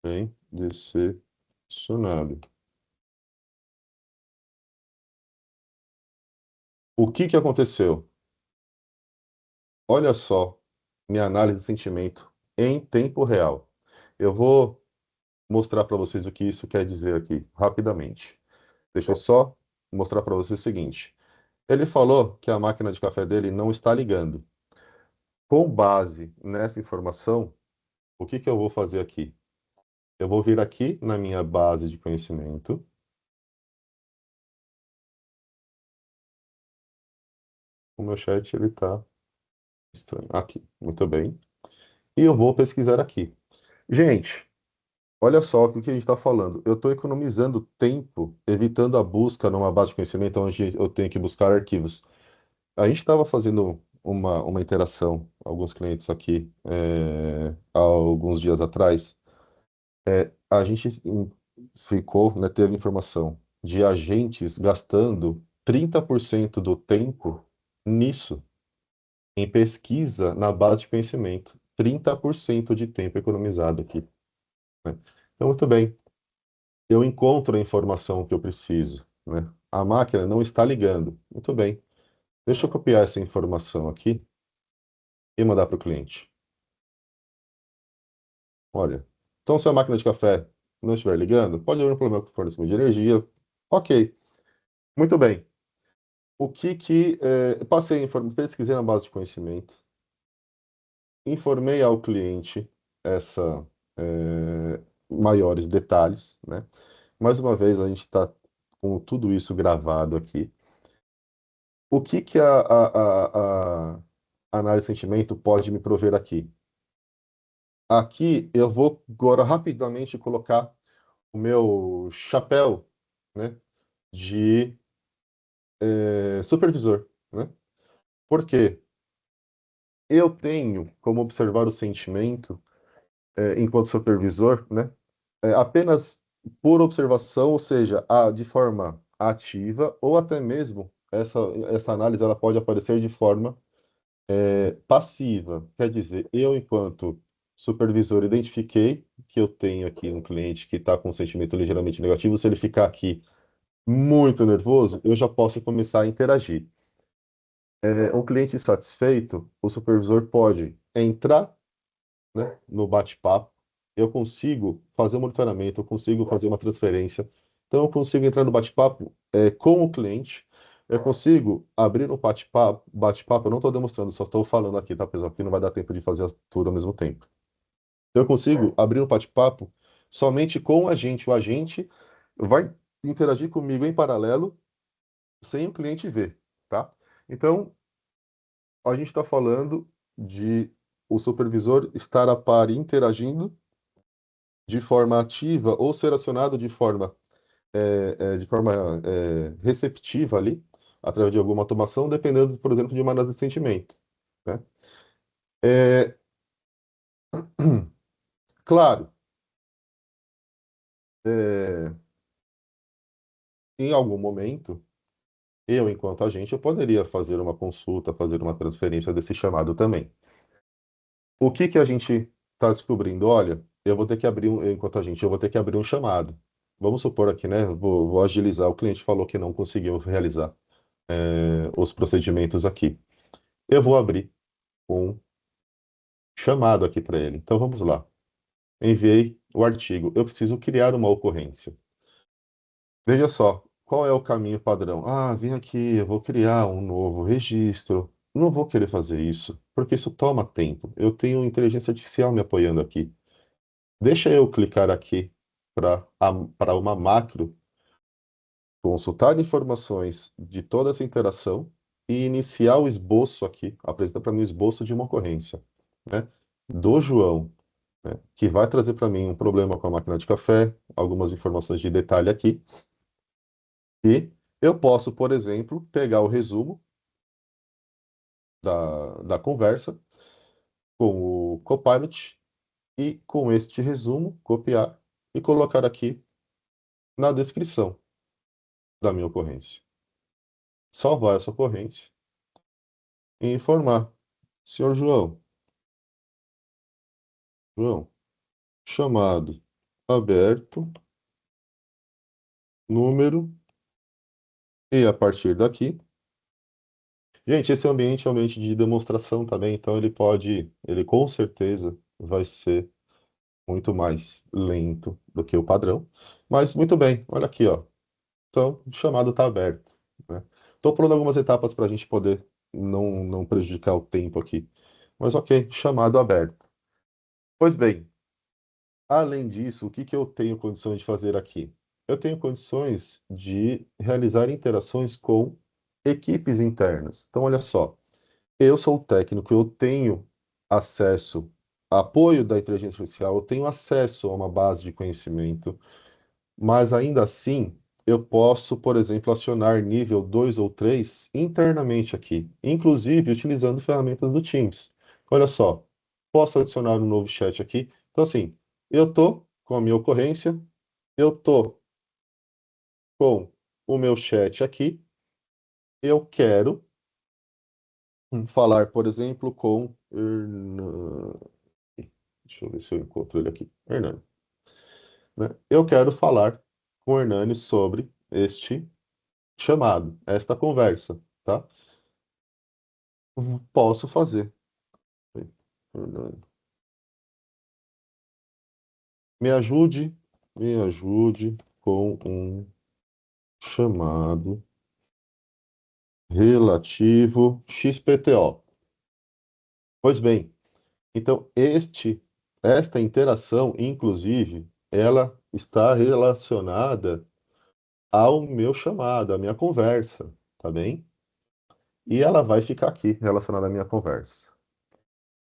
bem decepcionado. O que que aconteceu? Olha só minha análise de sentimento em tempo real. Eu vou mostrar para vocês o que isso quer dizer aqui, rapidamente. Deixa eu só mostrar para vocês o seguinte. Ele falou que a máquina de café dele não está ligando. Com base nessa informação, o que que eu vou fazer aqui? Eu vou vir aqui na minha base de conhecimento. O meu chat ele está estranho. Aqui, muito bem. E eu vou pesquisar aqui. Gente, olha só o que a gente está falando. Eu estou economizando tempo, evitando a busca numa base de conhecimento onde eu tenho que buscar arquivos. A gente estava fazendo uma interação, alguns clientes aqui, há alguns dias atrás. A gente ficou, né, teve informação de agentes gastando 30% do tempo nisso, em pesquisa na base de conhecimento. 30% de tempo economizado aqui, né? Então, muito bem. Eu encontro a informação que eu preciso, né? A máquina não está ligando. Muito bem. Deixa eu copiar essa informação aqui e mandar para o cliente. Olha, então se a máquina de café não estiver ligando, pode haver um problema com o fornecimento de energia. Ok, muito bem. O que que pesquisei na base de conhecimento, informei ao cliente essa maiores detalhes, né? Mais uma vez a gente está com tudo isso gravado aqui. O que que a análise de sentimento pode me prover aqui? Aqui eu vou agora rapidamente colocar o meu chapéu, né, de supervisor, né? Por quê? Eu tenho como observar o sentimento, enquanto supervisor, né, apenas por observação, ou seja, de forma ativa, ou até mesmo essa análise ela pode aparecer de forma Passiva, quer dizer, eu, enquanto supervisor, identifiquei que eu tenho aqui um cliente que está com um sentimento ligeiramente negativo. Se ele ficar aqui muito nervoso, eu já posso começar a interagir. Um cliente insatisfeito, o supervisor pode entrar, né, no bate-papo, eu consigo fazer um monitoramento, eu consigo fazer uma transferência, então eu consigo entrar no bate-papo com o cliente, eu consigo abrir um bate-papo, eu não estou demonstrando, só estou falando aqui, tá, pessoal? Aqui não vai dar tempo de fazer tudo ao mesmo tempo. Eu consigo abrir um bate-papo somente com o agente vai interagir comigo em paralelo, sem o cliente ver, tá? Então, a gente está falando de o supervisor estar a par interagindo de forma ativa ou ser acionado de forma receptiva ali, através de alguma automação, dependendo, por exemplo, de uma análise de sentimento, né? É, claro, é, em algum momento, eu, enquanto agente, eu poderia fazer uma consulta, fazer uma transferência desse chamado também. O que que a gente está descobrindo? Olha, eu vou ter que abrir enquanto agente, eu vou ter que abrir um chamado. Vamos supor aqui, né? Vou agilizar. O cliente falou que não conseguiu realizar os procedimentos aqui. Eu vou abrir um chamado aqui para ele. Então vamos lá. Enviei o artigo. Eu preciso criar uma ocorrência. Veja só, qual é o caminho padrão? Ah, vim aqui, eu vou criar um novo registro. Não vou querer fazer isso, porque isso toma tempo. Eu tenho inteligência artificial me apoiando aqui. Deixa eu clicar aqui para uma macro, consultar informações de toda essa interação e iniciar o esboço aqui, apresenta para mim o esboço de uma ocorrência, né, do João, né, que vai trazer para mim um problema com a máquina de café, algumas informações de detalhe aqui, e eu posso, por exemplo, pegar o resumo da conversa com o Copilot e, com este resumo, copiar e colocar aqui na descrição da minha ocorrência. Salvar essa ocorrência e informar. Senhor João, chamado aberto, número, e a partir daqui. Gente, esse ambiente é um ambiente de demonstração também, então ele com certeza vai ser muito mais lento do que o padrão. Mas muito bem, olha aqui, ó. Então, o chamado está aberto, né? Estou pulando algumas etapas para a gente poder não prejudicar o tempo aqui. Mas ok, chamado aberto. Pois bem, além disso, o que que eu tenho condições de fazer aqui? Eu tenho condições de realizar interações com equipes internas. Então, olha só, eu sou o técnico, eu tenho acesso, apoio da inteligência artificial, eu tenho acesso a uma base de conhecimento, mas ainda assim, eu posso, por exemplo, acionar nível 2 ou 3 internamente aqui, inclusive utilizando ferramentas do Teams. Olha só, posso adicionar um novo chat aqui. Então, assim, eu estou com a minha ocorrência, eu estou com o meu chat aqui, eu quero falar, por exemplo, com Hernani. Deixa eu ver se eu encontro ele aqui. Hernani, né? Eu quero falar com o Hernani sobre este chamado, esta conversa, tá? Posso fazer. Hernani. Me ajude com um chamado relativo XPTO. Pois bem, então esta interação, inclusive, ela está relacionada ao meu chamado, à minha conversa, tá bem? E ela vai ficar aqui relacionada à minha conversa.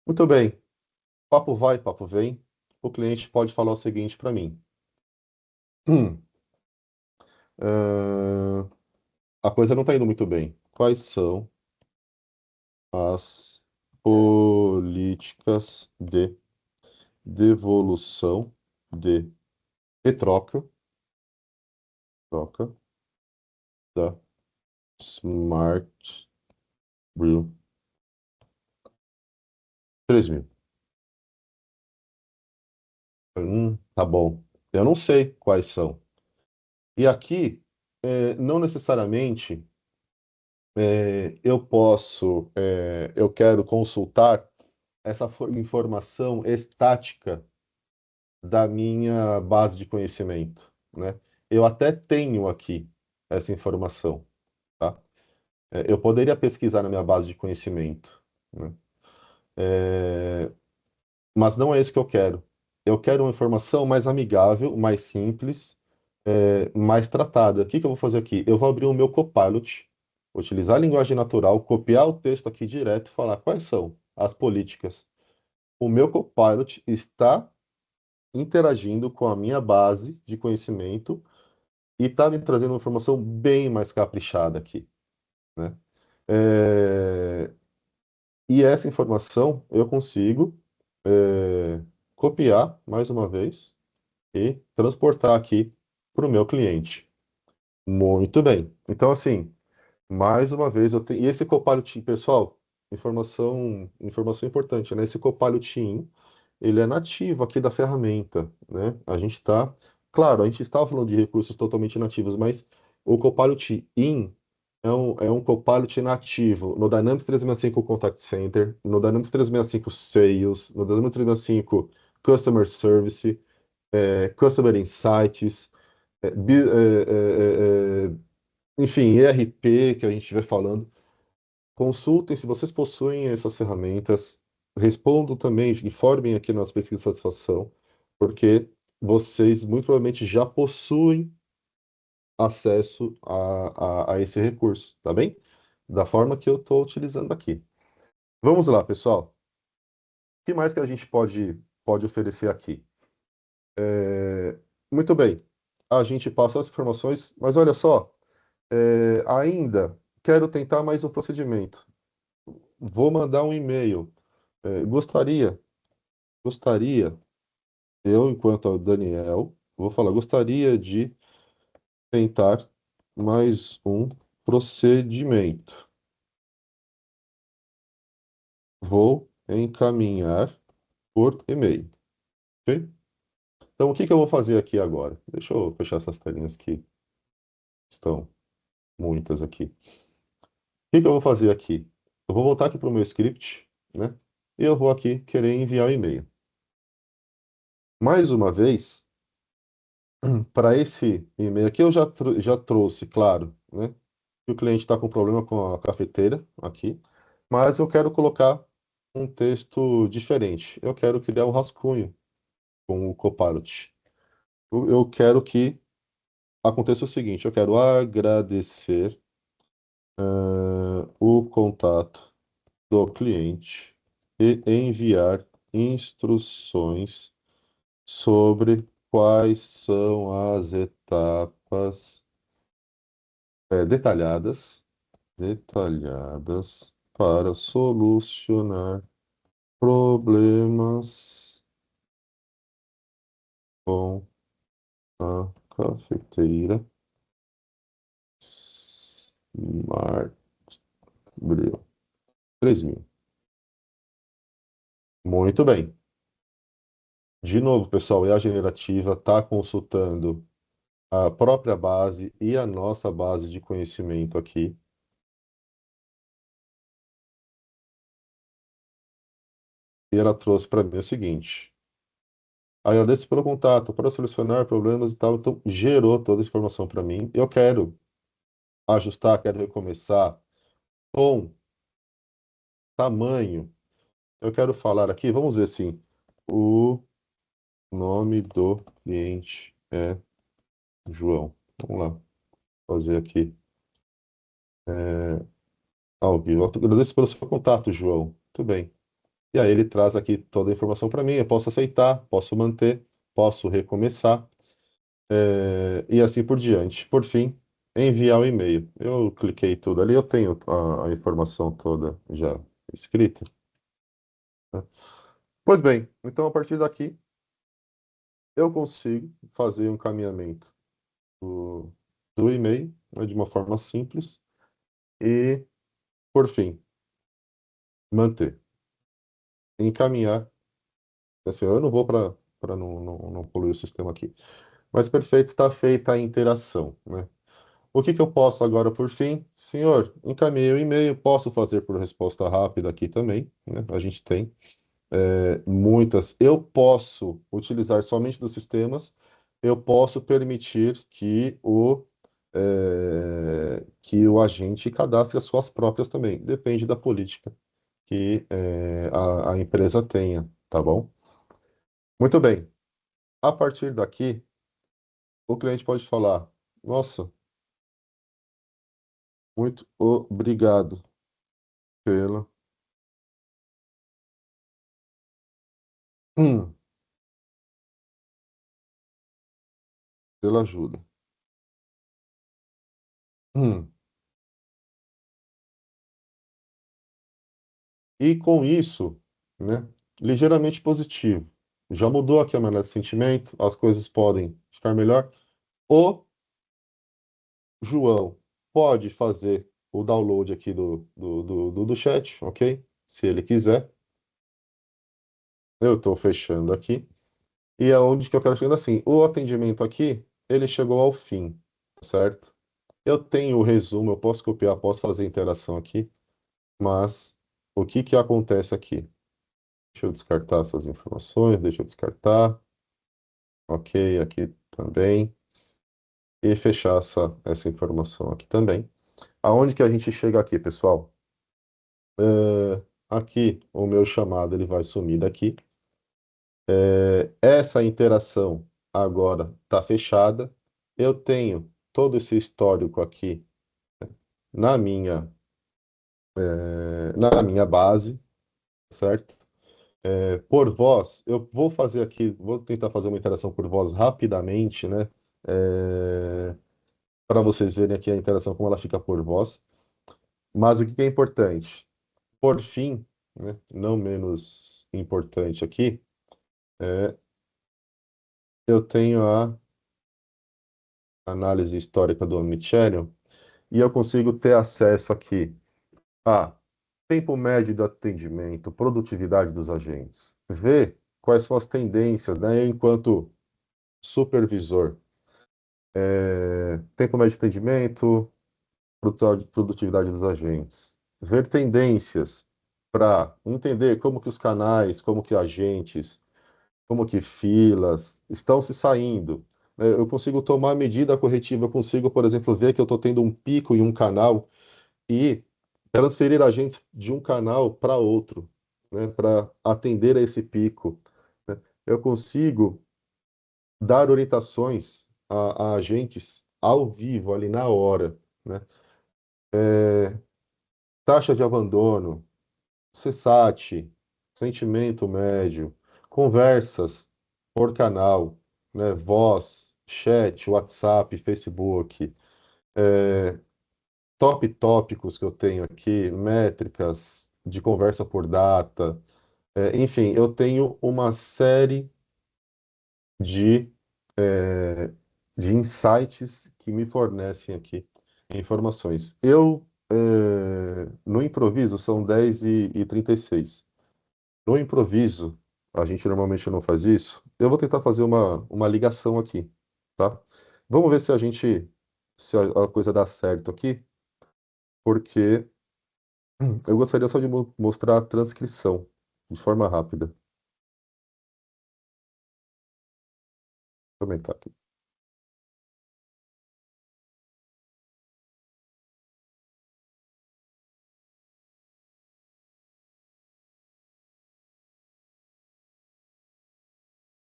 Muito bem. Papo vai, papo vem. O cliente pode falar o seguinte para mim. "Ah, a coisa não está indo muito bem. Quais são as políticas de devolução de e troca da Smart Brew 3.000. Tá bom. Eu não sei quais são. E aqui, não necessariamente eu quero consultar essa informação estática da minha base de conhecimento, né? Eu até tenho aqui essa informação, tá? Eu poderia pesquisar na minha base de conhecimento, né? Mas não é isso que eu quero. Eu quero uma informação mais amigável, mais simples, mais tratada. O que que eu vou fazer aqui? Eu vou abrir o meu Copilot, utilizar a linguagem natural, copiar o texto aqui direto e falar quais são as políticas. O meu Copilot está interagindo com a minha base de conhecimento e está me trazendo uma informação bem mais caprichada aqui, né? É, E essa informação eu consigo copiar mais uma vez e transportar aqui para o meu cliente. Muito bem. Então, assim, mais uma vez eu tenho. E esse Copilot, pessoal, informação importante, né? Esse Copilot In, ele é nativo aqui da ferramenta, né? Claro, a gente estava falando de recursos totalmente nativos, mas o Copilot In é um Copilot nativo no Dynamics 365 Contact Center, no Dynamics 365 Sales, no Dynamics 365 Customer Service, Customer Insights, enfim, ERP, que a gente estiver falando. Consultem se vocês possuem essas ferramentas. Respondam também, informem aqui nas pesquisas de satisfação, porque vocês muito provavelmente já possuem acesso a esse recurso, tá bem? Da forma que eu estou utilizando aqui. Vamos lá, pessoal. O que mais que a gente pode oferecer aqui? Muito bem. A gente passou as informações, mas olha só, ainda quero tentar mais um procedimento. Vou mandar um e-mail. Gostaria, eu, enquanto Daniel, vou falar, gostaria de tentar mais um procedimento. Vou encaminhar por e-mail. Ok? Então, o que que eu vou fazer aqui agora? Deixa eu fechar essas telinhas que estão muitas aqui. O que que eu vou fazer aqui? Eu vou voltar aqui para o meu script, né? E eu vou aqui querer enviar o e-mail. Mais uma vez, para esse e-mail aqui, eu já trouxe, claro, né? Que o cliente está com problema com a cafeteira aqui, mas eu quero colocar um texto diferente. Eu quero criar um rascunho com o Copilot. Eu quero que aconteça o seguinte: eu quero agradecer o contato do cliente e enviar instruções sobre quais são as etapas detalhadas para solucionar problemas com a cafeteira Smart Brew 3000. Muito bem. De novo, pessoal, a generativa está consultando a própria base e a nossa base de conhecimento aqui. E ela trouxe para mim o seguinte: agradeço pelo contato, para solucionar problemas e tal. Então, gerou toda a informação para mim. Eu quero ajustar, quero recomeçar com tamanho. Eu quero falar aqui, vamos ver assim, o nome do cliente é João. Vamos lá, fazer aqui ao vivo. Agradeço pelo seu contato, João. Muito bem. E aí ele traz aqui toda a informação para mim. Eu posso aceitar, posso manter, posso recomeçar, e assim por diante. Por fim, enviar o e-mail. Eu cliquei tudo ali, eu tenho a informação toda já escrita, né? Pois bem, então a partir daqui eu consigo fazer um caminhamento do e-mail, né, de uma forma simples e, por fim, manter. encaminhar. Assim, eu não vou para não poluir o sistema aqui. Mas perfeito, está feita a interação, né? O que que eu posso agora por fim? Senhor, encaminhei o e-mail, posso fazer por resposta rápida aqui também, né? A gente tem muitas. Eu posso utilizar somente dos sistemas, eu posso permitir que o agente cadastre as suas próprias também. Depende da política que a empresa tenha, tá bom? Muito bem. A partir daqui, o cliente pode falar: Nossa, muito obrigado pela, hum, pela ajuda. Hum. E com isso, né, ligeiramente positivo. Já mudou aqui a maneira de sentimento, as coisas podem ficar melhor. O João pode fazer o download aqui do chat, ok? Se ele quiser. Eu estou fechando aqui. E aonde que eu quero chegar assim? O atendimento aqui, ele chegou ao fim, certo? Eu tenho o resumo, eu posso copiar, posso fazer interação aqui, mas o que que acontece aqui? Deixa eu descartar essas informações, deixa eu descartar. Ok, aqui também. E fechar essa informação aqui também. Aonde que a gente chega aqui, pessoal? Aqui, o meu chamado ele vai sumir daqui. Essa interação agora está fechada. Eu tenho todo esse histórico aqui na minha, na minha base, certo? Por voz, eu vou fazer aqui, vou tentar fazer uma interação por voz rapidamente, né? Para vocês verem aqui a interação, como ela fica por voz. Mas o que que é importante? Por fim, né, não menos importante aqui, eu tenho a análise histórica do Omnichannel e eu consigo ter acesso aqui a tempo médio de atendimento, produtividade dos agentes, ver quais são as tendências, né, eu, enquanto supervisor, tempo médio de atendimento, produtividade dos agentes, ver tendências para entender como que os canais, como que agentes, como que filas estão se saindo. Eu consigo tomar medida corretiva, eu consigo, por exemplo, ver que eu estou tendo um pico em um canal e transferir agentes de um canal para outro, né, para atender a esse pico, né. Eu consigo dar orientações a agentes ao vivo, ali na hora, né. Taxa de abandono, CSAT, sentimento médio, conversas por canal, né, voz, chat, WhatsApp, Facebook, top tópicos que eu tenho aqui, métricas de conversa por data, enfim, eu tenho uma série de, é, de insights que me fornecem aqui informações. No improviso, são 10h36. No improviso, a gente normalmente não faz isso. Eu vou tentar fazer uma ligação aqui, tá? Vamos ver se a coisa dá certo aqui, porque eu gostaria só de mostrar a transcrição de forma rápida. Vou comentar aqui.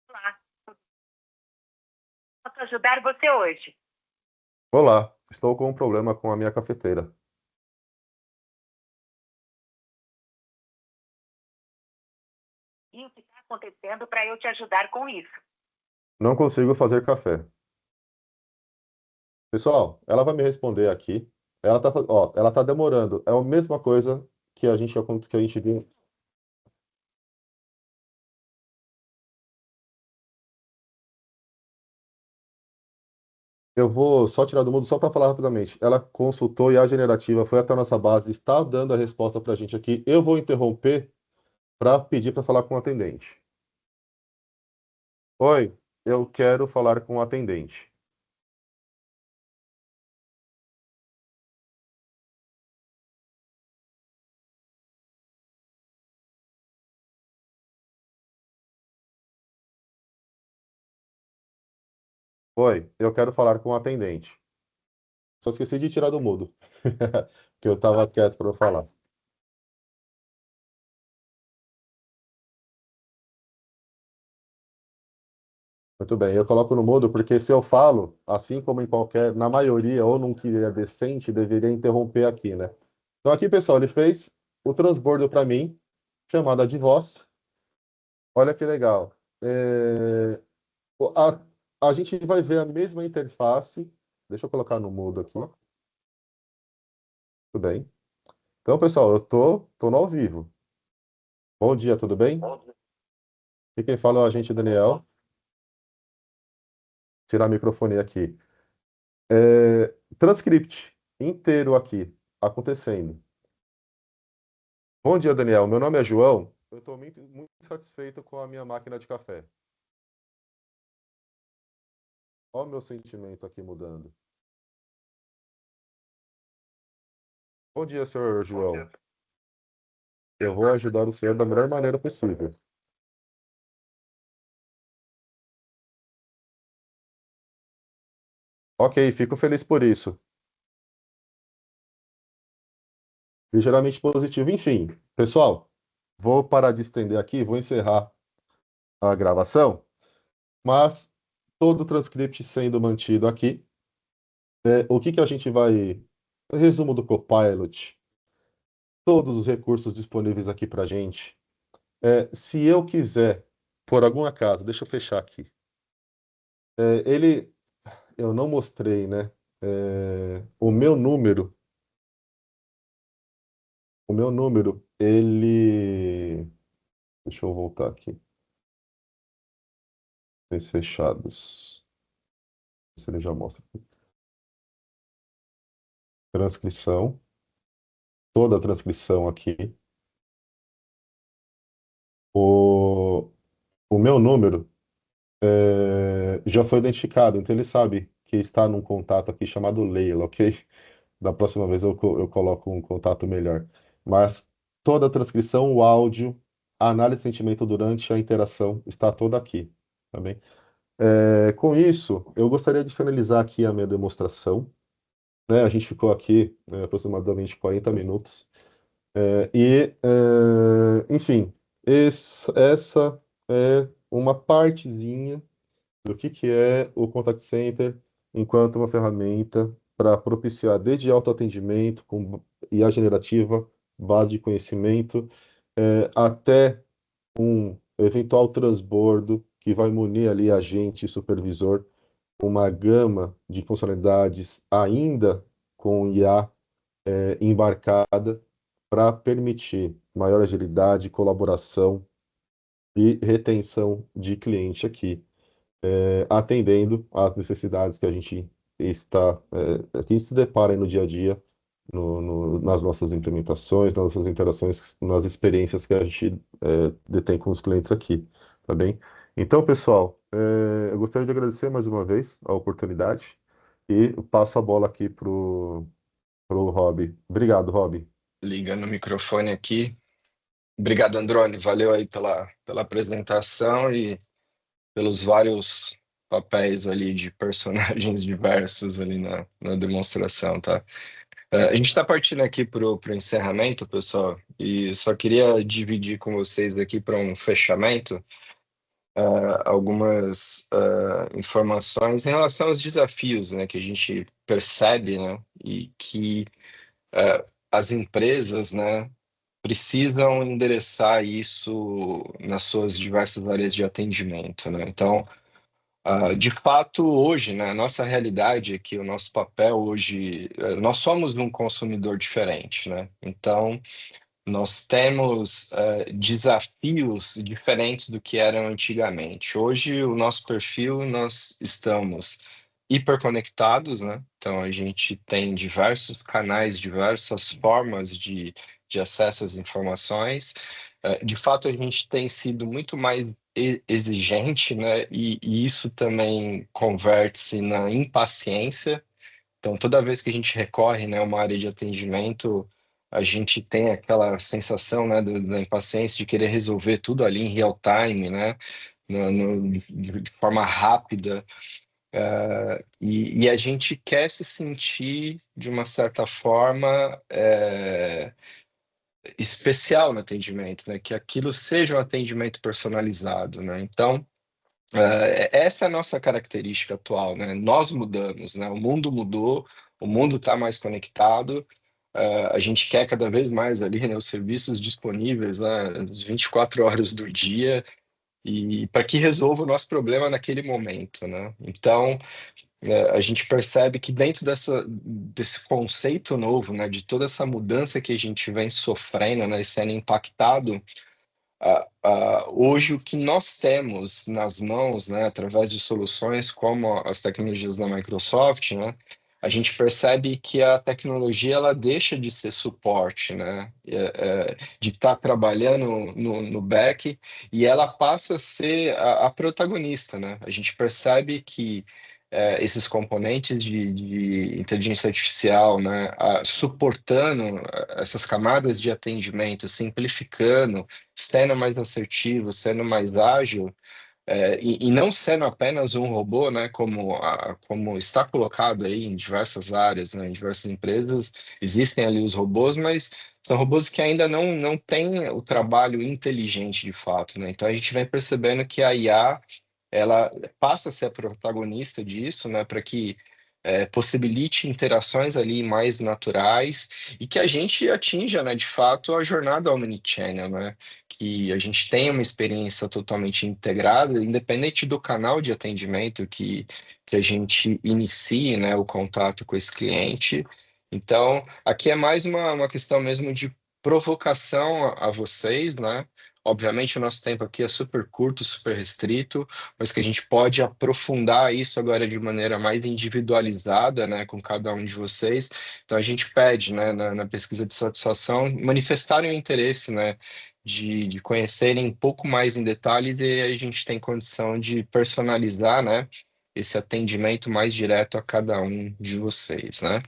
Olá, posso ajudar você hoje? Olá, estou com um problema com a minha cafeteira. E o que está acontecendo para eu te ajudar com isso? Não consigo fazer café. Pessoal, ela vai me responder aqui. Ela tá demorando. É a mesma coisa que a gente viu. Eu vou só tirar do mudo só para falar rapidamente. Ela consultou e a generativa foi até a nossa base, está dando a resposta para a gente aqui. Eu vou interromper para pedir para falar com o atendente. Oi, eu quero falar com o atendente. Oi, eu quero falar com o atendente. Só esqueci de tirar do mudo, que eu estava quieto para falar. Muito bem, eu coloco no mudo porque se eu falo, assim como em qualquer, na maioria, ou num que é decente, deveria interromper aqui, né? Então aqui, pessoal, ele fez o transbordo para mim, chamada de voz. Olha que legal. A gente vai ver a mesma interface. Deixa eu colocar no mudo aqui. Tudo bem. Então, pessoal, eu tô no ao vivo. Bom dia, tudo bem? E quem fala é o agente Daniel. Tirar o microfone aqui. Transcript inteiro aqui, acontecendo. Bom dia, Daniel. Meu nome é João. Eu estou muito, muito satisfeito com a minha máquina de café. Olha o meu sentimento aqui mudando. Bom dia, senhor João. Eu vou ajudar o senhor da melhor maneira possível. Ok, fico feliz por isso. Ligeiramente positivo. Enfim, pessoal, vou parar de estender aqui, vou encerrar a gravação, mas todo o transcript sendo mantido aqui. O que que a gente vai. Resumo do Copilot, todos os recursos disponíveis aqui para gente. Se eu quiser, por algum acaso, deixa eu fechar aqui. Eu não mostrei, né? O meu número, ele. Deixa eu voltar aqui. Itens fechados. Se ele já mostra. Transcrição. Toda a transcrição aqui. O, o meu número já foi identificado, então ele sabe que está num contato aqui chamado Leila, ok? Da próxima vez eu coloco um contato melhor. Mas toda a transcrição, o áudio, a análise de sentimento durante a interação está toda aqui, tá bem? Com isso, eu gostaria de finalizar aqui a minha demonstração, né? A gente ficou aqui aproximadamente 40 minutos. Enfim, essa é uma partezinha do que é o Contact Center enquanto uma ferramenta para propiciar desde autoatendimento com IA generativa, base de conhecimento, até um eventual transbordo que vai munir ali agente e supervisor com uma gama de funcionalidades ainda com IA embarcada para permitir maior agilidade, colaboração e retenção de cliente aqui, atendendo às necessidades que a gente que a gente se depara aí no dia a dia, nas nossas implementações, nas nossas interações, nas experiências que a gente detém com os clientes aqui, tá bem? Então, pessoal, eu gostaria de agradecer mais uma vez a oportunidade e passo a bola aqui pro Rob. Obrigado, Rob. Ligando o microfone aqui. Obrigado, Androne. Valeu aí pela apresentação e pelos vários papéis ali de personagens diversos ali na demonstração, tá? A gente está partindo aqui para o encerramento, pessoal, e só queria dividir com vocês aqui para um fechamento algumas informações em relação aos desafios, né, que a gente percebe, né, e que as empresas, né, precisam endereçar isso nas suas diversas áreas de atendimento, né? Então, de fato, hoje, né, a nossa realidade é que o nosso papel hoje, nós somos um consumidor diferente, né? Então, nós temos desafios diferentes do que eram antigamente. Hoje, o nosso perfil, nós estamos hiperconectados, né? Então, a gente tem diversos canais, diversas formas de de acesso às informações. De fato, a gente tem sido muito mais exigente, né? E isso também converte-se na impaciência. Então, toda vez que a gente recorre, né, a uma área de atendimento, a gente tem aquela sensação, né, da impaciência de querer resolver tudo ali em real time, né, de forma rápida. E a gente quer se sentir, de uma certa forma, especial no atendimento, né, que aquilo seja um atendimento personalizado, né. Então, essa é a nossa característica atual, né? Nós mudamos, né? O mundo mudou, o mundo está mais conectado, a gente quer cada vez mais ali, né, os serviços disponíveis, né, as 24 horas do dia, e para que resolva o nosso problema naquele momento, né? Então, a gente percebe que dentro desse conceito novo, né, de toda essa mudança que a gente vem sofrendo, né, e sendo impactado, hoje o que nós temos nas mãos, né, através de soluções como as tecnologias da Microsoft, né, a gente percebe que a tecnologia ela deixa de ser suporte, né, de estar trabalhando no back, e ela passa a ser a protagonista, né. A gente percebe que esses componentes de inteligência artificial, né, suportando essas camadas de atendimento, simplificando, sendo mais assertivo, sendo mais ágil, e não sendo apenas um robô, né, como está colocado aí em diversas áreas, né, em diversas empresas, existem ali os robôs, mas são robôs que ainda não têm o trabalho inteligente de fato, né? Então a gente vem percebendo que a IA ela passa a ser a protagonista disso, né, para que possibilite interações ali mais naturais e que a gente atinja, né, de fato, a jornada omnichannel, né, que a gente tenha uma experiência totalmente integrada, independente do canal de atendimento que a gente inicie, né, o contato com esse cliente. Então, aqui é mais uma questão mesmo de provocação a vocês, né? Obviamente, o nosso tempo aqui é super curto, super restrito, mas que a gente pode aprofundar isso agora de maneira mais individualizada, né, com cada um de vocês. Então, a gente pede, né, na pesquisa de satisfação, manifestarem o interesse, né, de conhecerem um pouco mais em detalhes, e aí a gente tem condição de personalizar, né, esse atendimento mais direto a cada um de vocês, né?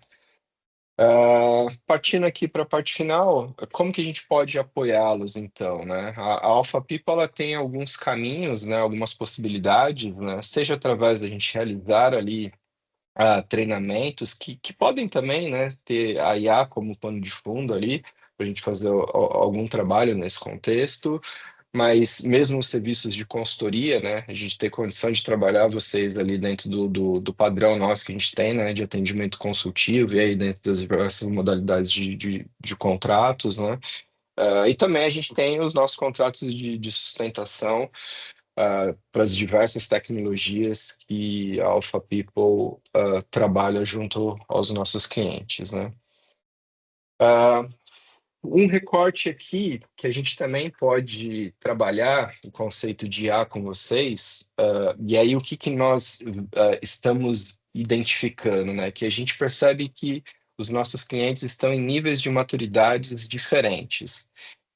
Partindo aqui para a parte final, como que a gente pode apoiá-los, então, né? A Alpha People ela tem alguns caminhos, né, algumas possibilidades, né, seja através da gente realizar ali treinamentos que podem também, né, ter a IA como pano de fundo ali, para a gente fazer algum trabalho nesse contexto, mas mesmo os serviços de consultoria, né, a gente tem condição de trabalhar vocês ali dentro do padrão nosso que a gente tem, né, de atendimento consultivo, e aí dentro das diversas modalidades de contratos, né, e também a gente tem os nossos contratos de sustentação para as diversas tecnologias que a Alpha People trabalha junto aos nossos clientes, né. Um recorte aqui que a gente também pode trabalhar o conceito de IA com vocês, e aí o que nós estamos identificando, né? Que a gente percebe que os nossos clientes estão em níveis de maturidades diferentes.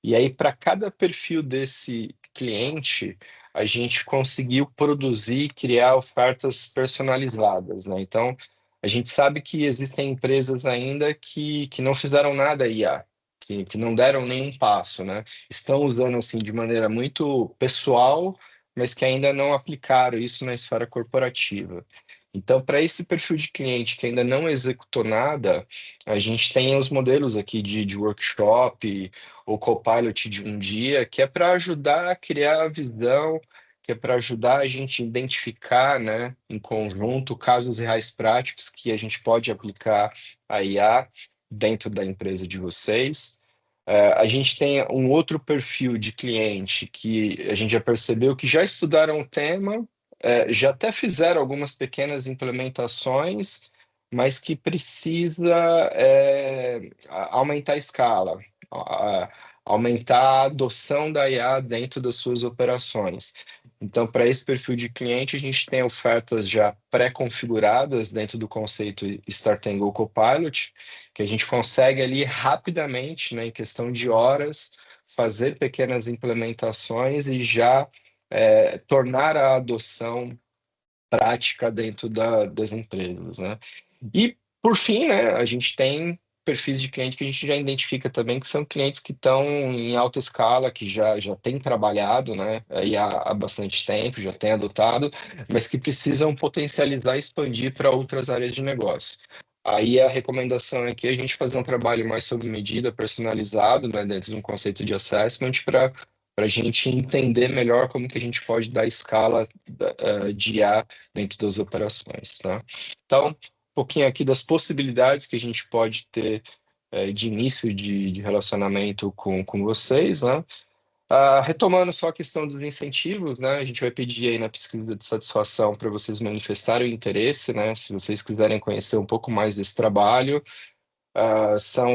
E aí, para cada perfil desse cliente, a gente conseguiu produzir e criar ofertas personalizadas, né? Então, a gente sabe que existem empresas ainda que não fizeram nada IA, que não deram nenhum passo, né? Estão usando assim de maneira muito pessoal, mas que ainda não aplicaram isso na esfera corporativa. Então, para esse perfil de cliente que ainda não executou nada, a gente tem os modelos aqui de workshop ou copilot de um dia, que é para ajudar a criar a visão, que é para ajudar a gente a identificar, né, em conjunto, casos reais práticos que a gente pode aplicar a IA dentro da empresa de vocês. A gente tem um outro perfil de cliente que a gente já percebeu que já estudaram o tema, já até fizeram algumas pequenas implementações, mas que precisa aumentar a escala, aumentar a adoção da IA dentro das suas operações. Então, para esse perfil de cliente, a gente tem ofertas já pré-configuradas dentro do conceito Start and Go Copilot, que a gente consegue ali rapidamente, né, em questão de horas, fazer pequenas implementações e já tornar a adoção prática dentro das empresas, né? E, por fim, né, a gente tem perfis de cliente que a gente já identifica também, que são clientes que estão em alta escala, que já têm trabalhado, né, aí há bastante tempo, já têm adotado, mas que precisam potencializar e expandir para outras áreas de negócio. Aí a recomendação aqui é a gente fazer um trabalho mais sob medida, personalizado, né, dentro de um conceito de assessment, para a gente entender melhor como que a gente pode dar escala de IA dentro das operações, tá? Então, um pouquinho aqui das possibilidades que a gente pode ter de início de relacionamento com vocês, né? Retomando só a questão dos incentivos, né? A gente vai pedir aí na pesquisa de satisfação para vocês manifestarem o interesse, né? Se vocês quiserem conhecer um pouco mais desse trabalho, são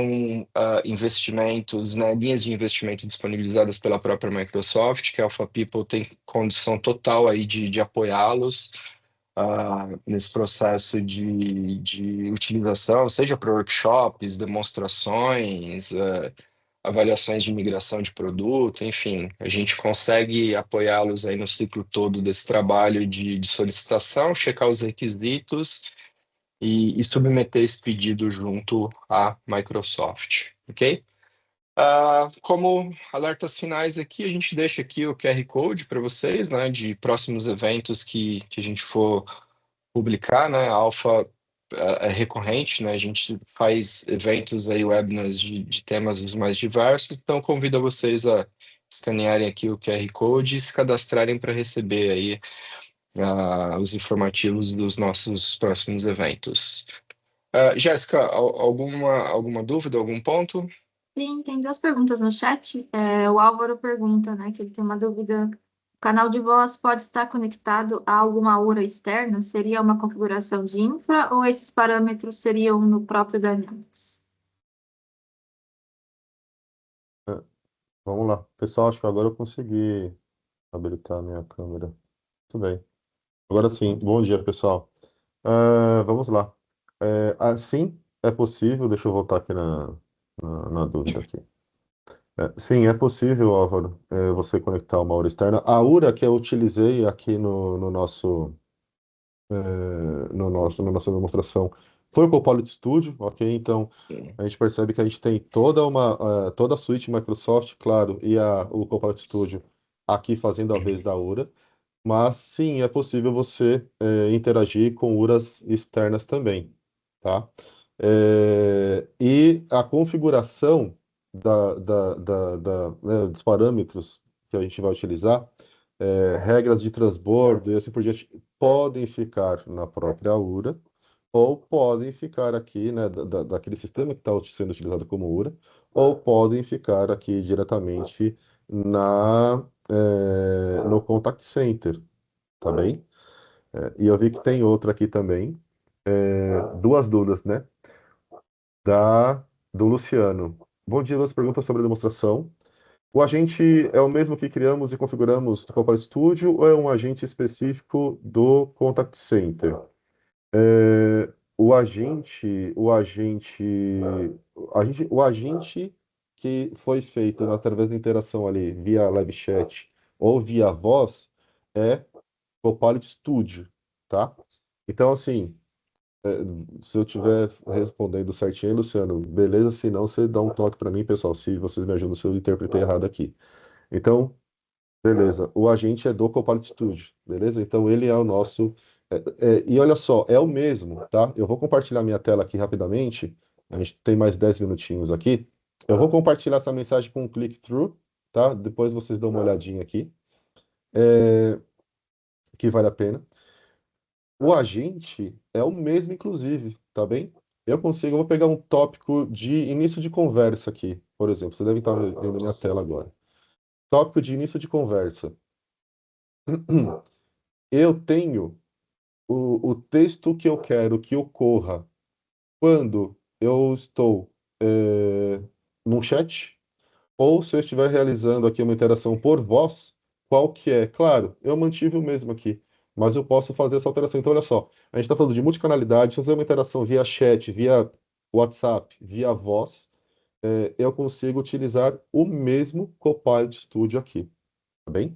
investimentos, né, linhas de investimento disponibilizadas pela própria Microsoft, que a Alpha People tem condição total aí de apoiá-los nesse processo de utilização, seja para workshops, demonstrações, avaliações de migração de produto, enfim, a gente consegue apoiá-los aí no ciclo todo desse trabalho de solicitação, checar os requisitos e submeter esse pedido junto à Microsoft, ok? Como alertas finais aqui, a gente deixa aqui o QR Code para vocês, né, de próximos eventos que a gente for publicar, né, a Alpha é recorrente, né, a gente faz eventos aí, webinars de temas os mais diversos, então convido vocês a escanearem aqui o QR Code e se cadastrarem para receber aí os informativos dos nossos próximos eventos. Jéssica, alguma dúvida, algum ponto? Sim, tem duas perguntas no chat. O Álvaro pergunta, né, que ele tem uma dúvida. O canal de voz pode estar conectado a alguma aura externa? Seria uma configuração de infra ou esses parâmetros seriam no próprio Dynamics? Vamos lá. Pessoal, acho que agora eu consegui habilitar a minha câmera. Muito bem. Agora sim, bom dia, pessoal. Vamos lá. Sim, é possível. Deixa eu voltar aqui na dúvida aqui. Sim, é possível, Álvaro, você conectar uma aura externa. A aura que eu utilizei aqui na nossa demonstração foi o Copilot Studio, ok? Então, a gente percebe que a gente tem toda a suíte Microsoft, claro, e o Copilot Studio aqui fazendo a vez da aura. Mas sim, é possível você interagir com URAs externas também, tá? E a configuração dos parâmetros que a gente vai utilizar, regras de transbordo e assim por diante, podem ficar na própria URA ou podem ficar aqui, né, daquele sistema que está sendo utilizado como URA, ou podem ficar aqui diretamente no Contact Center, tá bem? E eu vi que tem outra aqui também. Duas dúvidas, né? Do Luciano. Bom dia, duas perguntas sobre a demonstração. O agente é o mesmo que criamos e configuramos no Copilot Studio ou é um agente específico do Contact Center? O agente que foi feito através da interação ali via live chat ou via voz é Copilot Studio, tá? Então, assim, é, se eu estiver respondendo certinho, Luciano, beleza? Se não, você dá um toque para mim, pessoal, se vocês me ajudam se eu interpretei errado aqui. Então, beleza. O agente é do Copilot Studio, beleza? Então, ele é o nosso. E olha só, é o mesmo, tá? Eu vou compartilhar minha tela aqui rapidamente. A gente tem mais 10 minutinhos aqui. Eu vou compartilhar essa mensagem com um click-through, tá? Depois vocês dão uma olhadinha aqui, que vale a pena. O agente é o mesmo, inclusive, tá bem? Eu vou pegar um tópico de início de conversa aqui, por exemplo. Você deve estar vendo minha tela agora. Tópico de início de conversa. Eu tenho o texto que eu quero que ocorra quando eu estou num chat, ou se eu estiver realizando aqui uma interação por voz, qual que é? Claro, eu mantive o mesmo aqui, mas eu posso fazer essa alteração. Então, olha só, a gente está falando de multicanalidade, se eu fizer uma interação via chat, via WhatsApp, via voz, eu consigo utilizar o mesmo Copilot Studio aqui, tá bem?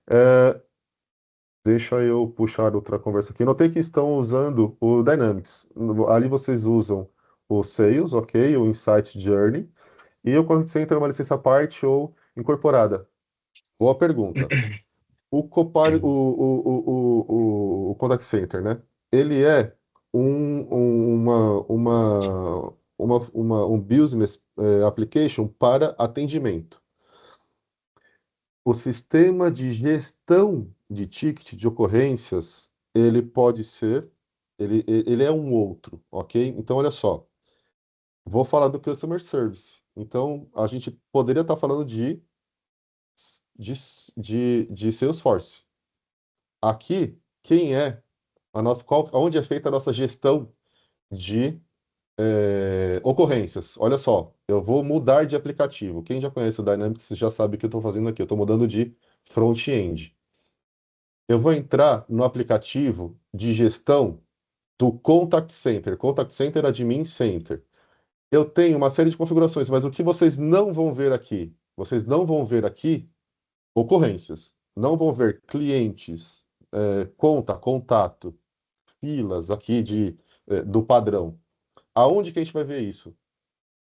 É, deixa eu puxar outra conversa aqui. Notei que estão usando o Dynamics. Ali vocês usam o Sales, ok? O Insight Journey. E o Contact Center é uma licença à parte ou incorporada? Boa pergunta. O Copilot, o Contact Center, né? Ele é um business application para atendimento. O sistema de gestão de ticket de ocorrências, ele pode ser, ele é um outro, ok? Então, olha só, vou falar do Customer Service. Então, a gente poderia estar falando de, de Salesforce. Aqui, quem é a nossa, onde é feita a nossa gestão de ocorrências? Olha só, eu vou mudar de aplicativo. Quem já conhece o Dynamics já sabe o que eu estou fazendo aqui. Eu estou mudando de front-end. Eu vou entrar no aplicativo de gestão do Contact Center Admin Center. Eu tenho uma série de configurações, mas o que vocês não vão ver aqui? Vocês não vão ver aqui ocorrências. Não vão ver clientes, contato, filas aqui do padrão. Aonde que a gente vai ver isso?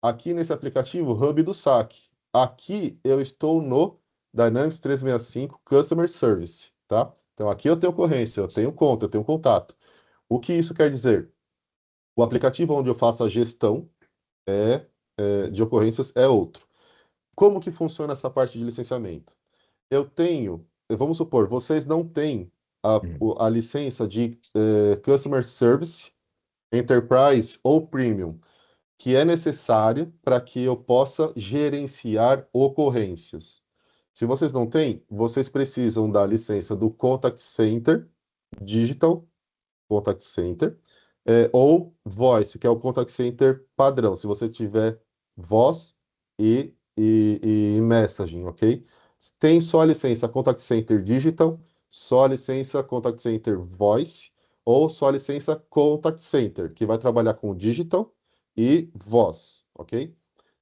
Aqui nesse aplicativo Hub do saque. Aqui eu estou no Dynamics 365 Customer Service, tá? Então aqui eu tenho ocorrência, eu tenho conta, eu tenho contato. O que isso quer dizer? O aplicativo onde eu faço a gestão de ocorrências é outro. Como que funciona essa parte de licenciamento? Vamos supor, vocês não têm a licença de Customer Service, Enterprise ou Premium, que é necessária para que eu possa gerenciar ocorrências. Se vocês não têm, vocês precisam da licença do Contact Center, Digital Contact Center, ou Voice, que é o Contact Center padrão, se você tiver voz e messaging, ok? Tem só a licença Contact Center Digital, só a licença Contact Center Voice, ou só a licença Contact Center, que vai trabalhar com Digital e voz, ok?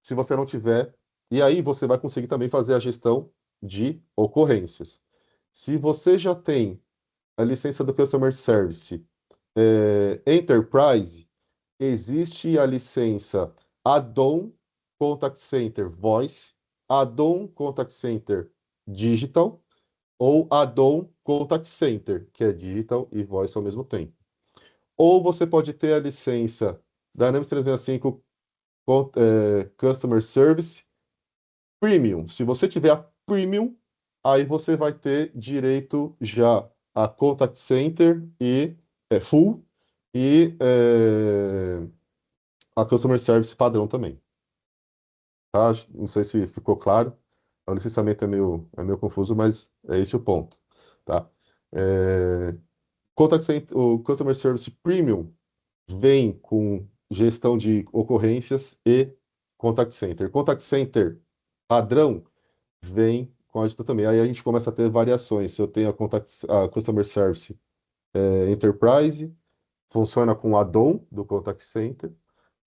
Se você não tiver, e aí você vai conseguir também fazer a gestão de ocorrências. Se você já tem a licença do Customer Service Enterprise, existe a licença Add-on Contact Center Voice, Add-on Contact Center Digital ou Add-on Contact Center, que é Digital e Voice ao mesmo tempo. Ou você pode ter a licença Dynamics 365 Customer Service Premium. Se você tiver a Premium, aí você vai ter direito já a Contact Center e Full e a Customer Service padrão também. Tá? Não sei se ficou claro. O licenciamento é meio confuso, mas é esse o ponto. Tá? É, Contact Center, o Customer Service Premium vem com gestão de ocorrências e Contact Center. Contact Center padrão vem com a gestão também. Aí a gente começa a ter variações. Se eu tenho a Customer Service Enterprise, funciona com o add-on do Contact Center,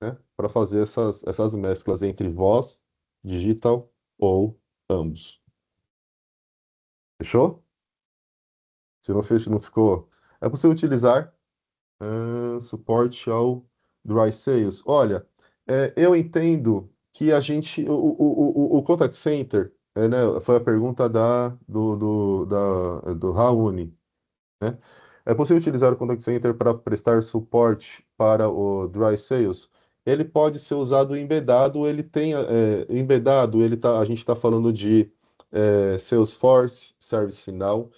né, para fazer essas mesclas entre voz, digital ou ambos. Fechou? Se não fechou, não ficou. É possível utilizar suporte ao Dry Sales. Olha, eu entendo que a gente. O Contact Center, né, foi a pergunta do Raoni, né? É possível utilizar o Contact Center para prestar suporte para o Dry Sales? Ele pode ser usado embedado, ele tem embedado, a gente está falando de Salesforce, ServiceNow,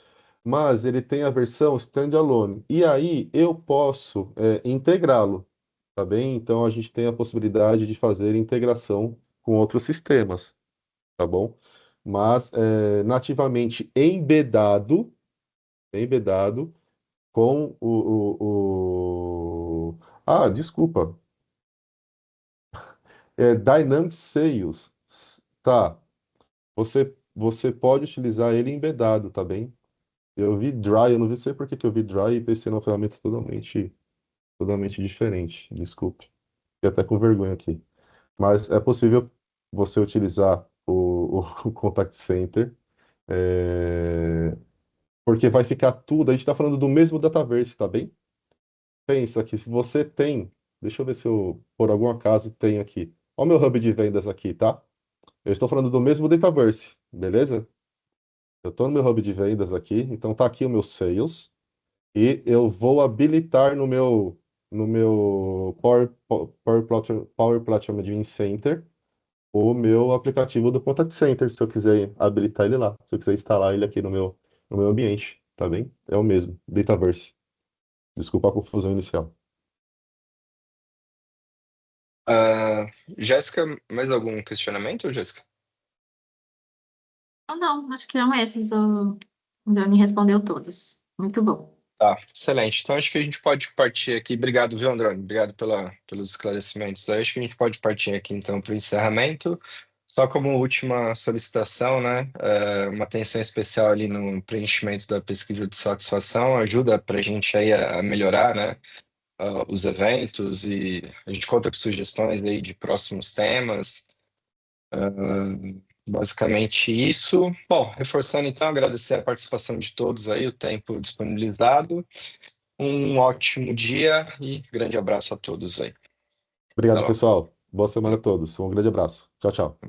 mas ele tem a versão standalone. E aí eu posso integrá-lo, tá bem? Então a gente tem a possibilidade de fazer integração com outros sistemas, tá bom? Mas nativamente embedado com desculpa. Dynamic Sales. Tá. Você pode utilizar ele embedado, tá bem? Eu vi Dry, eu não sei por que que eu vi Dry e pensei numa ferramenta totalmente diferente. Desculpe. Fiquei até com vergonha aqui. Mas é possível você utilizar o Contact Center, porque vai ficar tudo. A gente está falando do mesmo Dataverse, tá bem? Pensa que se você tem. Deixa eu ver se eu, por algum acaso, tenho aqui. Olha o meu hub de vendas aqui, tá? Eu estou falando do mesmo Dataverse, beleza? Eu estou no meu hub de vendas aqui, então tá aqui o meu Sales. E eu vou habilitar no meu Power Platform Admin Center o meu aplicativo do Contact Center, se eu quiser habilitar ele lá, se eu quiser instalar ele aqui no meu ambiente, tá bem? É o mesmo, Dataverse. Desculpa a confusão inicial. Ah, Jéssica, mais algum questionamento, Jéssica? Não, acho que eram esses. O Dani respondeu todos. Muito bom. Tá, excelente. Então acho que a gente pode partir aqui. Obrigado, viu, Andrônio? Obrigado pelos esclarecimentos. Acho que a gente pode partir aqui então para o encerramento. Só como última solicitação, né? Uma atenção especial ali no preenchimento da pesquisa de satisfação ajuda para a gente aí a melhorar, né? Os eventos e a gente conta com sugestões aí de próximos temas. Basicamente isso. Bom, reforçando então, agradecer a participação de todos aí, o tempo disponibilizado. Um ótimo dia e grande abraço a todos aí. Até Obrigado, logo. pessoal. Boa semana a todos. Um grande abraço. Tchau, tchau.